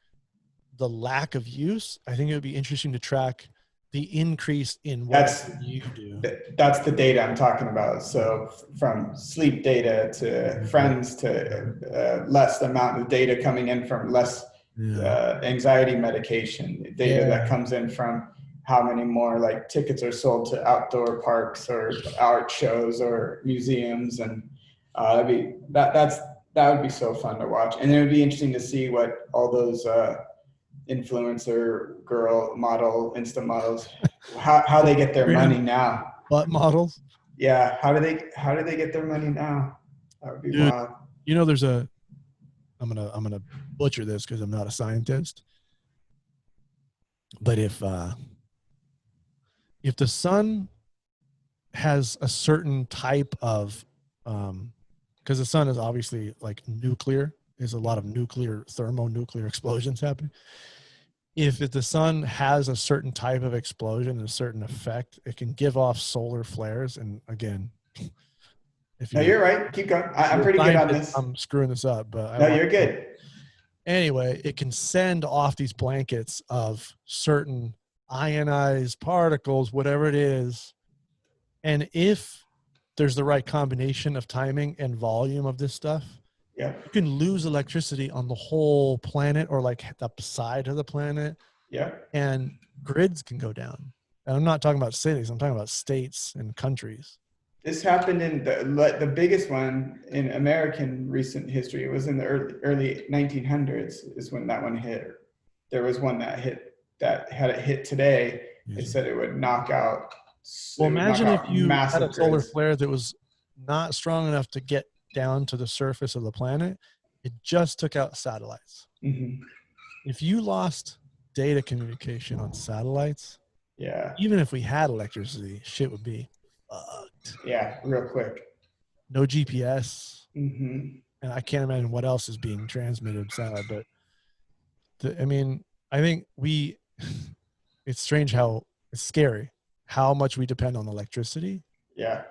the lack of use. I think it would be interesting to track the increase in what you do. That's the data I'm talking about. So from sleep data to friends to less amount of data coming in from less anxiety medication, data that comes in from how many more like tickets are sold to outdoor parks or art shows or museums, and that would be so fun to watch. And it would be interesting to see what all those influencer girl model Insta models, how they get their money now. Butt models. Yeah. How do they get their money now? That would be wild. There's I'm gonna butcher this because I'm not a scientist. But if the sun has a certain type of because the sun is obviously like nuclear. There's a lot of thermonuclear explosions happening. if the sun has a certain type of explosion, a certain effect, it can give off solar flares. And again, if No, you're right. Keep going. I'm pretty good on this. I'm screwing this up, but No, you're good. Anyway, it can send off these blankets of certain ionized particles, whatever it is. And if there's the right combination of timing and volume of this stuff, yeah, you can lose electricity on the whole planet or like the side of the planet. Yeah. And grids can go down. And I'm not talking about cities. I'm talking about states and countries. This happened in the biggest one in American recent history. It was in the early 1900s is when that one hit. There was one that had it hit today. They said it would knock out. Well, imagine if you had a solar grids. flare that was not strong enough to get down to the surface of the planet. It just took out satellites. Mm-hmm. If you lost data communication on satellites, yeah, even if we had electricity, shit would be fucked. Yeah, real quick. No GPS. Mm-hmm. And I can't imagine what else is being transmitted satellite. But I think it's strange how it's scary how much we depend on electricity. Yeah.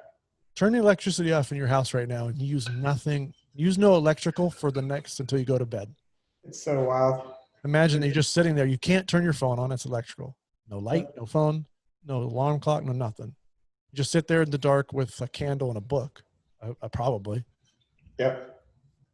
Turn the electricity off in your house right now and use nothing. Use no electrical for the next until you go to bed. It's so wild. Imagine you're just sitting there. You can't turn your phone on. It's electrical. No light, no phone, no alarm clock, no nothing. You just sit there in the dark with a candle and a book, probably. Yep.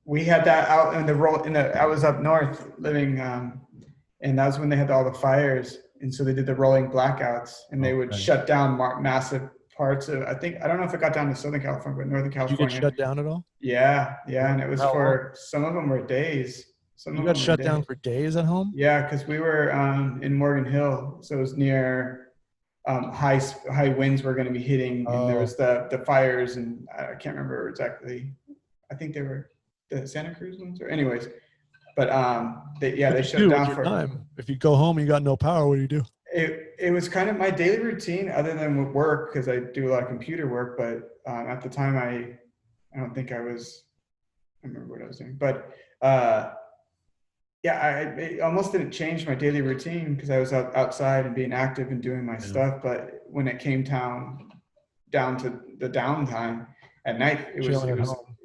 We had that out I was up north living, and that was when they had all the fires. And so they did the rolling blackouts, and they would shut down massive parts of, I don't know if it got down to Southern California, but Northern California. Did you get shut down at all? Yeah. And it was some of them were days. You got shut down for days at home? Yeah, because we were in Morgan Hill, so it was near high winds were going to be hitting, and there was the fires, and I can't remember exactly. I think they were the Santa Cruz ones, or anyways. But they shut down for time. If you go home and you got no power, what do you do? It was kind of my daily routine, other than with work, because I do a lot of computer work. But at the time, I don't think I remember what I was doing, but. I almost didn't change my daily routine because I was outside and being active and doing my stuff. But when it came down to the downtime at night, it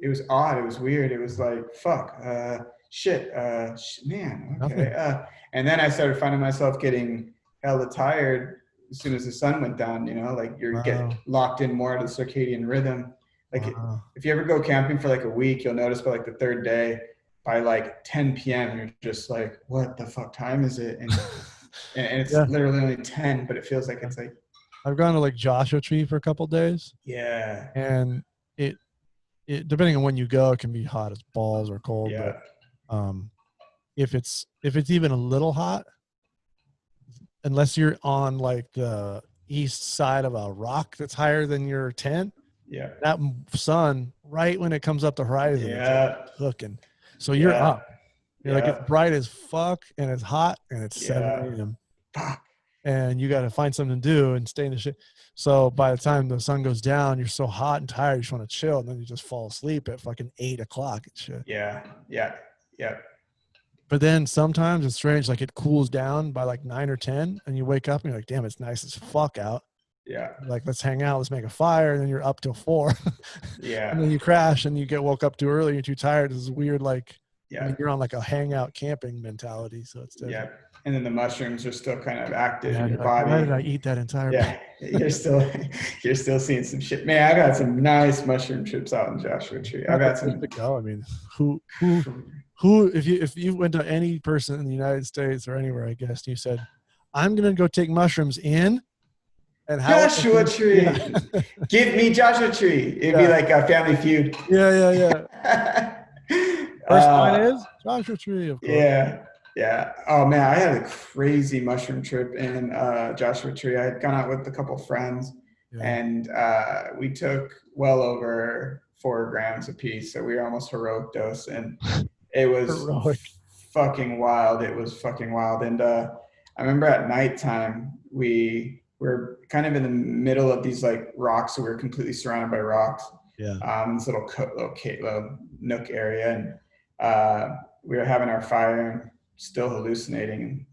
was odd. It was weird. It was like, fuck, shit, man, okay. And then I started finding myself getting hella tired as soon as the sun went down. Like you're getting locked in more to the circadian rhythm. Like if you ever go camping for like a week, you'll notice by like the third day, by like 10 p.m. you're just like, what the fuck time is it? And it's literally only 10, but it feels like it's like. I've gone to like Joshua Tree for a couple of days. Yeah. And it depending on when you go, it can be hot as balls or cold. Yeah. But if it's even a little hot, unless you're on like the east side of a rock that's higher than your tent, that sun right when it comes up the horizon, it's like hooking. So you're up. You're like, it's bright as fuck and it's hot and it's 7 a.m. And you got to find something to do and stay in the shit. So by the time the sun goes down, you're so hot and tired, you just want to chill. And then you just fall asleep at fucking 8 o'clock and shit. Yeah. But then sometimes it's strange. Like it cools down by like 9 or 10 and you wake up and you're like, damn, it's nice as fuck out. Yeah. Like, let's hang out. Let's make a fire. And then you're up till 4. Yeah. And then you crash and you get woke up too early. You're too tired. It's weird. Like, you're on like a hangout camping mentality. So it's different. Yeah. And then the mushrooms are still kind of active in your body. Why did I eat that entire? You're still seeing some shit. Man, I got some nice mushroom trips out in Joshua Tree. I got some. To go. I mean, who? If you went to any person in the United States or anywhere, I guess, and you said, I'm gonna go take mushrooms in. And Joshua Tree. Give me Joshua Tree. It'd be like a Family Feud. Yeah. First line is Joshua Tree, of course. Yeah. Oh man, I had a crazy mushroom trip in Joshua Tree. I had gone out with a couple friends, and we took well over 4 grams a piece. So we were almost heroic dose, and it was fucking wild. And I remember at nighttime we're kind of in the middle of these like rocks, so we're completely surrounded by rocks. This little nook area, and we were having our fire and still hallucinating.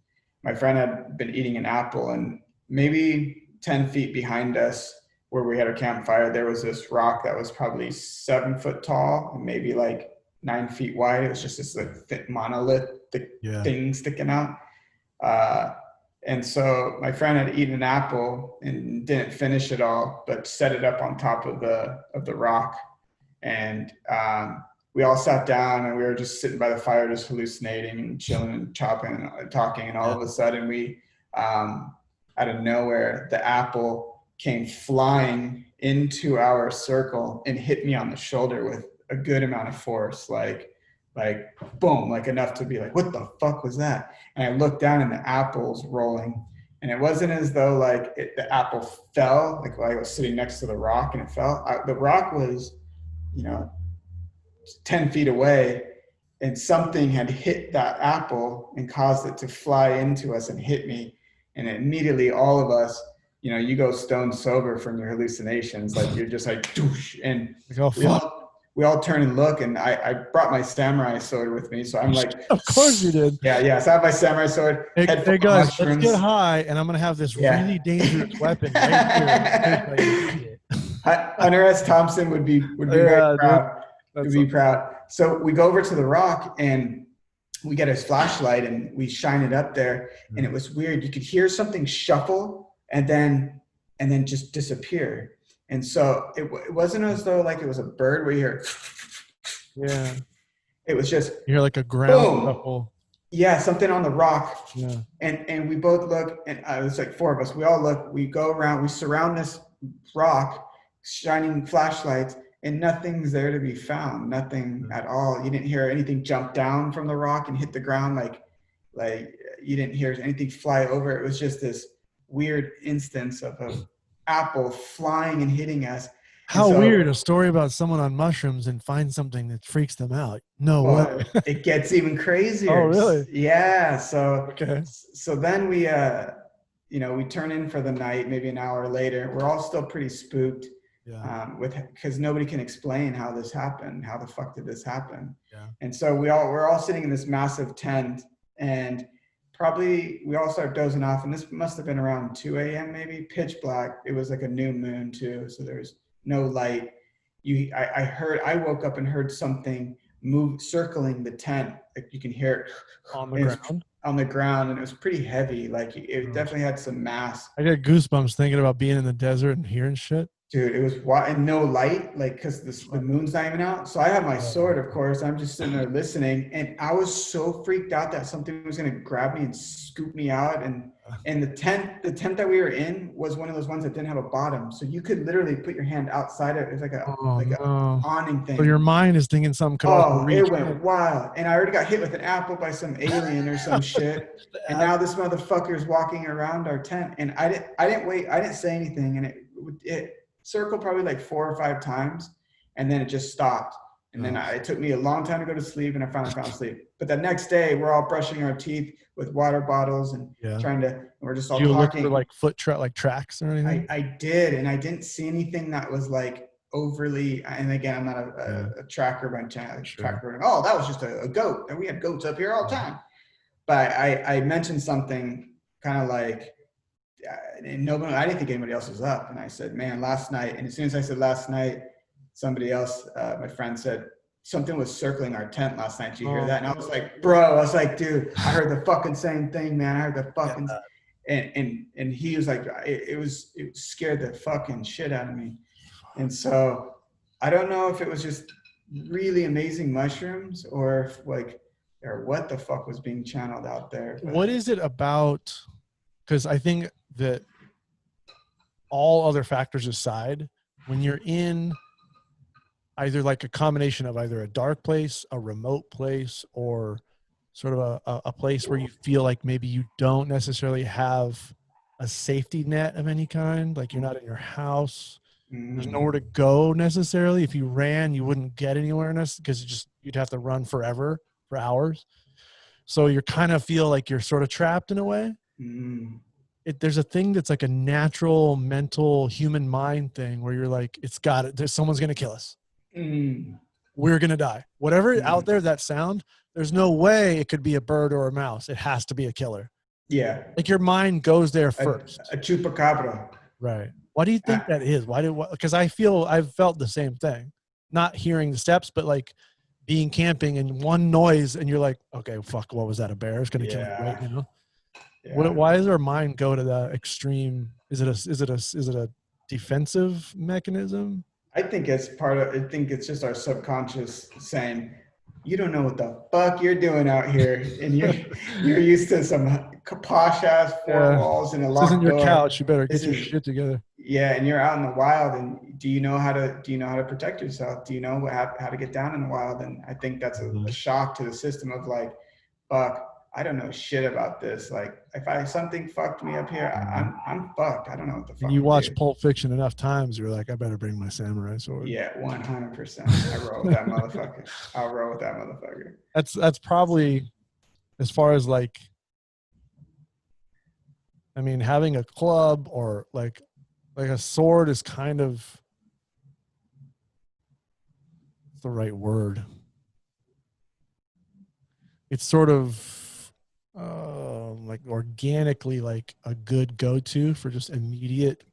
my friend had been eating an apple, and maybe 10 feet behind us where we had our campfire, there was this rock that was probably 7 foot tall and maybe like 9 feet wide. It was just this like thick monolithic thing sticking out. And so my friend had eaten an apple and didn't finish it all, but set it up on top of the rock. And we all sat down and we were just sitting by the fire, just hallucinating and chilling and chopping and talking. And all of a sudden we, out of nowhere, the apple came flying into our circle and hit me on the shoulder with a good amount of force, like boom, like enough to be like, what the fuck was that? And I looked down and the apple's rolling. And it wasn't as though like the apple fell, like while I was sitting next to the rock and it fell. The rock was, 10 feet away, and something had hit that apple and caused it to fly into us and hit me. And immediately all of us, you go stone sober from your hallucinations. Like you're just like, doosh. And we all turn and look, and I brought my samurai sword with me. So I'm like, of course you did. Yeah. So I have my samurai sword. Hey guys, let's get high, and I'm going to have this really dangerous weapon right here. Hunter S. Thompson would be very proud. Would be proud. So we go over to the rock, and we get his flashlight, and we shine it up there. And it was weird. You could hear something shuffle and then just disappear. And so it wasn't as though like it was a bird where you hear, it was just, you hear like a ground shuffle. Yeah, something on the rock. Yeah. And we both look, and it was like 4 of us. We all look, we go around, we surround this rock, shining flashlights, and nothing's there to be found. Nothing at all. You didn't hear anything jump down from the rock and hit the ground. Like you didn't hear anything fly over. It was just this weird instance of a apple flying and hitting us. How weird, a story about someone on mushrooms and find something that freaks them out. No way. It gets even crazier. Oh, really? Yeah. So then we we turn in for the night, maybe an hour later. We're all still pretty spooked. Because nobody can explain how this happened. How the fuck did this happen? And so we're all sitting in this massive tent, and probably we all start dozing off, and this must have been around 2 a.m. maybe, pitch black. It was like a new moon too, so there was no light. I woke up and heard something move, circling the tent. Like you can hear it on the ground, and it was pretty heavy. Like it definitely had some mass. I get goosebumps thinking about being in the desert and hearing shit. Dude, it was and no light, like because the moon's not even out. So I have my sword, of course. I'm just sitting there listening, and I was so freaked out that something was gonna grab me and scoop me out. And the tent that we were in was one of those ones that didn't have a bottom, so you could literally put your hand outside it. It's like a awning thing. So your mind is thinking something could also reach. It went wild, and I already got hit with an apple by some alien or some shit. And now this motherfucker's walking around our tent, and I didn't say anything, and it circled probably like 4 or 5 times, and then it just stopped. And then it took me a long time to go to sleep, and I finally found sleep. But the next day, we're all brushing our teeth with water bottles and we're just all talking. Look for like tracks or anything? I did, and I didn't see anything that was like overly. And again, I'm not a tracker by chance. Tracker. Oh, that was just a goat, and we had goats up here all the time. But I mentioned something kind of like. And I didn't think anybody else was up. And I said, man, last night. And as soon as I said last night, somebody else, my friend said, something was circling our tent last night. Did you hear that? And I was like, dude, I heard the fucking same thing, man. I heard the fucking, and he was like, it scared the fucking shit out of me. And so I don't know if it was just really amazing mushrooms or what the fuck was being channeled out there. But what is it about? Because I think that all other factors aside, when you're in either like a combination of either a dark place, a remote place, or sort of a place where you feel like maybe you don't necessarily have a safety net of any kind, like you're not in your house, there's nowhere to go necessarily. If you ran, you wouldn't get anywhere because you'd have to run forever, for hours. So you kind of feel like you're sort of trapped in a way. There's a thing that's like a natural mental human mind thing where you're like, someone's going to kill us. We're going to die. Whatever out there, that sound, there's no way it could be a bird or a mouse. It has to be a killer. Yeah. Like your mind goes there first. A chupacabra. Right. Why do you think that is? Because I've felt the same thing. Not hearing the steps, but like being camping and one noise and you're like, okay, fuck, what was that? A bear? It's gonna kill me, right? You know? Yeah. Why does our mind go to that extreme? Is it a defensive mechanism? I think it's just our subconscious saying, you don't know what the fuck you're doing out here, and you're used to some posh ass four walls and a locked door. This isn't your couch. You better get your shit together. Yeah, and you're out in the wild, and do you know how to protect yourself? Do you know how to get down in the wild? And I think that's a shock to the system of like, fuck, I don't know shit about this. Like, if something fucked me up here, I'm fucked. I don't know what the fuck. And you watch Pulp Fiction enough times, you're like, I better bring my samurai sword. Yeah, 100%. I roll with that motherfucker. I'll roll with that motherfucker. That's probably, as far as like, I mean, having a club or like a sword is kind of the right word. It's sort of like organically like a good go-to for just immediate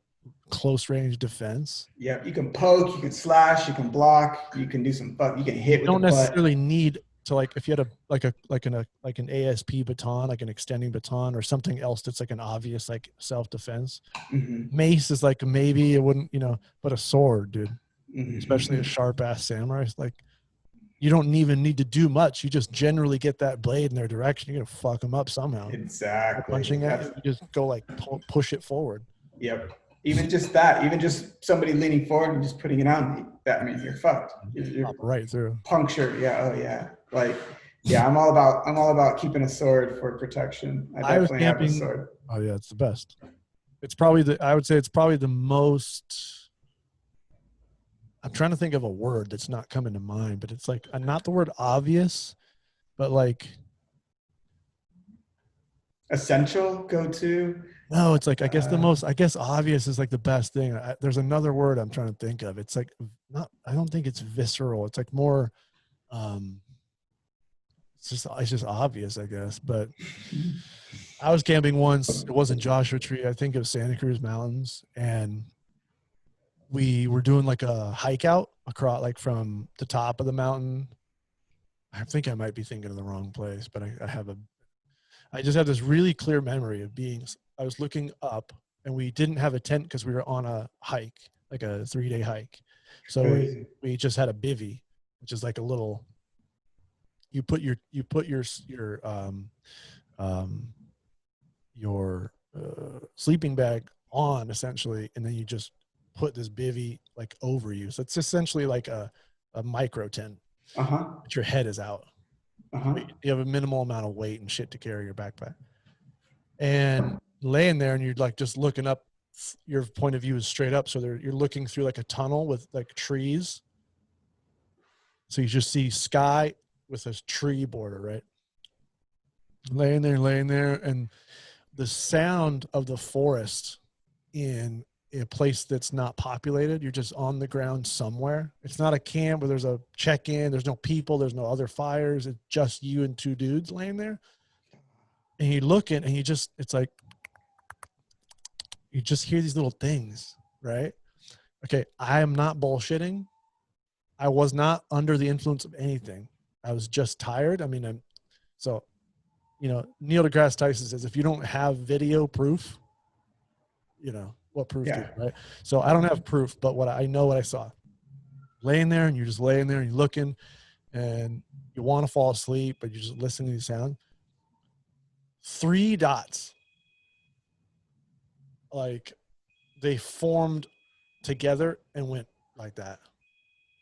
close range defense. Yeah, you can poke, you can slash, you can block, you can do some fuck, you can hit. You don't necessarily need to, like, if you had an ASP baton, like an extending baton or something else that's like an obvious like self-defense. Mace is like, maybe it wouldn't, but a sword, dude, especially a sharp ass samurai, like you don't even need to do much. You just generally get that blade in their direction. You're gonna fuck them up somehow. Exactly. Punching at it, you just go like push it forward. Yep. Even just somebody leaning forward and just putting it on, that means you're fucked. You're right through. Punctured. Yeah. Oh yeah. Like, yeah. I'm all about keeping a sword for protection. I definitely have a sword. Oh yeah, it's the best. I would say it's probably the most. I'm trying to think of a word that's not coming to mind, but it's like not the word obvious, but like essential go-to. No, it's like I guess obvious is like the best thing. There's another word I'm trying to think of. It's like I don't think it's visceral. It's like more it's just obvious, I guess. But I was camping once. It wasn't Joshua Tree. I think it was Santa Cruz Mountains, and we were doing like a hike out across, like from the top of the mountain. I think I might be thinking of the wrong place, but I just have this really clear memory of I was looking up, and we didn't have a tent because we were on a hike, like a 3-day hike. So we just had a bivvy, which is like a little, you put your sleeping bag on essentially, and then you just put this bivvy like over you. So it's essentially like a micro tent, but your head is out. You have a minimal amount of weight and shit to carry your backpack, and laying there, and you're like just looking up. Your point of view is straight up, so you're looking through like a tunnel with like trees. So you just see sky with this tree border, right? Laying there, and the sound of the forest in a place that's not populated. You're just on the ground somewhere. It's not a camp where there's a check-in. There's no people. There's no other fires. It's just you and two dudes laying there. And you look at, and it's like, you just hear these little things, right? Okay, I am not bullshitting. I was not under the influence of anything. I was just tired. I mean, Neil deGrasse Tyson says, if you don't have video proof, what proof do you, right? So I don't have proof, but what I saw. Laying there, and you're just laying there, and you're looking, and you want to fall asleep, but you're just listening to the sound. 3 dots, like they formed together and went like that.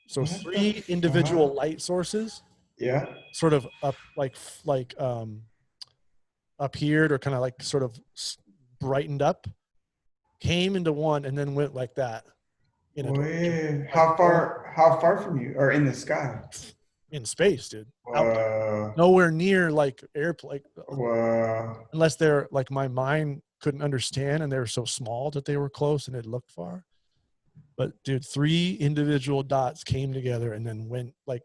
So 3 individual light sources, sort of up, appeared or kind of like sort of brightened up, came into one, and then went like that. How far from you, or in the sky? In space, dude. Nowhere near like airplane. Unless they're like, my mind couldn't understand, and they were so small that they were close and it looked far. But dude, 3 individual dots came together and then went like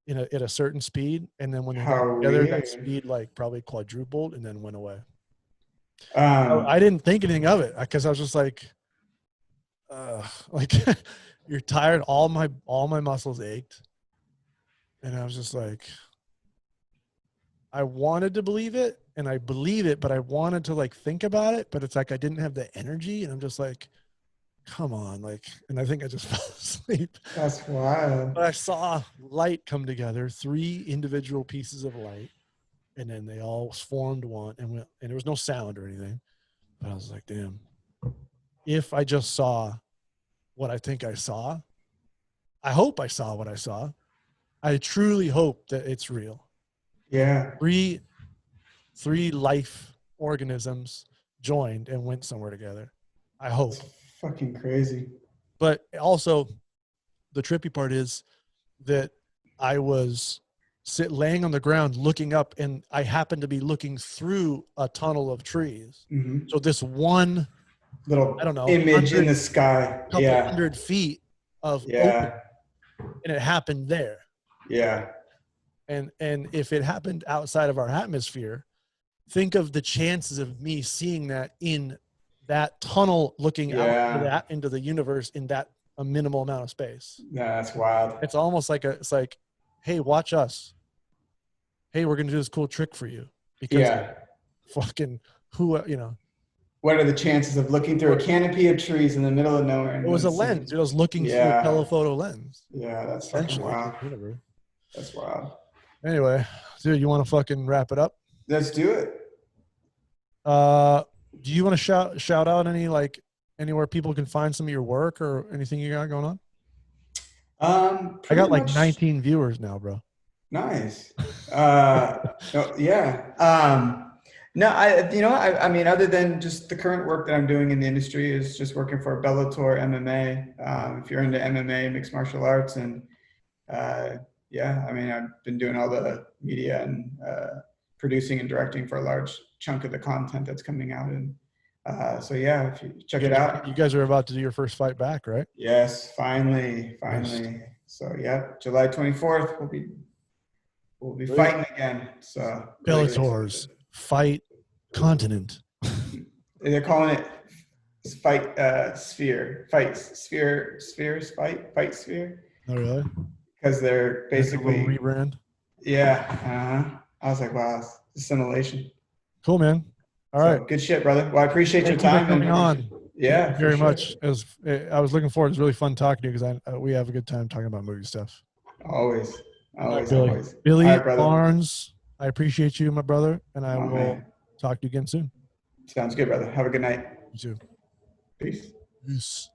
at a certain speed, and then when they got together, that speed like probably quadrupled and then went away. I didn't think anything of it because I was just like you're tired. All my muscles ached, and I was just like, I wanted to believe it, and I believe it, but I wanted to like think about it, but it's like I didn't have the energy, and I'm just like, come on, like, and I think I just fell asleep. That's wild. But I saw light come together, 3 individual pieces of light, and then they all formed one, and there was no sound or anything. But I was like, damn, if I just saw what I think I saw, I hope I saw what I saw. I truly hope that it's real. Yeah. 3 life organisms joined and went somewhere together. I hope. That's fucking crazy. But also, the trippy part is that I was laying on the ground looking up, and I happened to be looking through a tunnel of trees. Mm-hmm. So this one little, I don't know, image in the sky. couple Yeah. 100 feet of open, Yeah. and it happened there. Yeah. And if it happened outside of our atmosphere, think of the chances of me seeing that in that tunnel, looking out into the universe in that a minimal amount of space. Yeah, that's wild. It's almost like it's like, hey, watch us. Hey, we're gonna do this cool trick for you because fucking What are the chances of looking through a canopy of trees in the middle of nowhere? It was a lens. It was looking through a telephoto lens. Yeah, that's fucking wild. That's wild. Anyway, dude, you want to fucking wrap it up? Let's do it. Do you want to shout out anywhere people can find some of your work or anything you got going on? I got like 19 viewers now, bro. Nice. Yeah. No, I mean, other than just the current work that I'm doing in the industry is just working for Bellator MMA. If you're into MMA, mixed martial arts, and I mean, I've been doing all the media and producing and directing for a large chunk of the content that's coming out. And if you check it out. You guys are about to do your first fight back, right? Yes, finally. Nice. So July 24th we'll be fighting again. So Bellator's Fight Continent. They're calling it Fight Sphere. Fight Sphere. Oh, really? Because they're basically rebrand. Yeah. I was like, wow, it's assimilation. Cool, man. All right. Good shit, brother. Well, I appreciate your time. Coming on. Yeah. Thank you very much. I was looking forward. It was really fun talking to you because we have a good time talking about movie stuff. Always. Billy right, Barnes, I appreciate you, my brother, and I will talk to you again soon. Sounds good, brother. Have a good night. You too. Peace. Peace.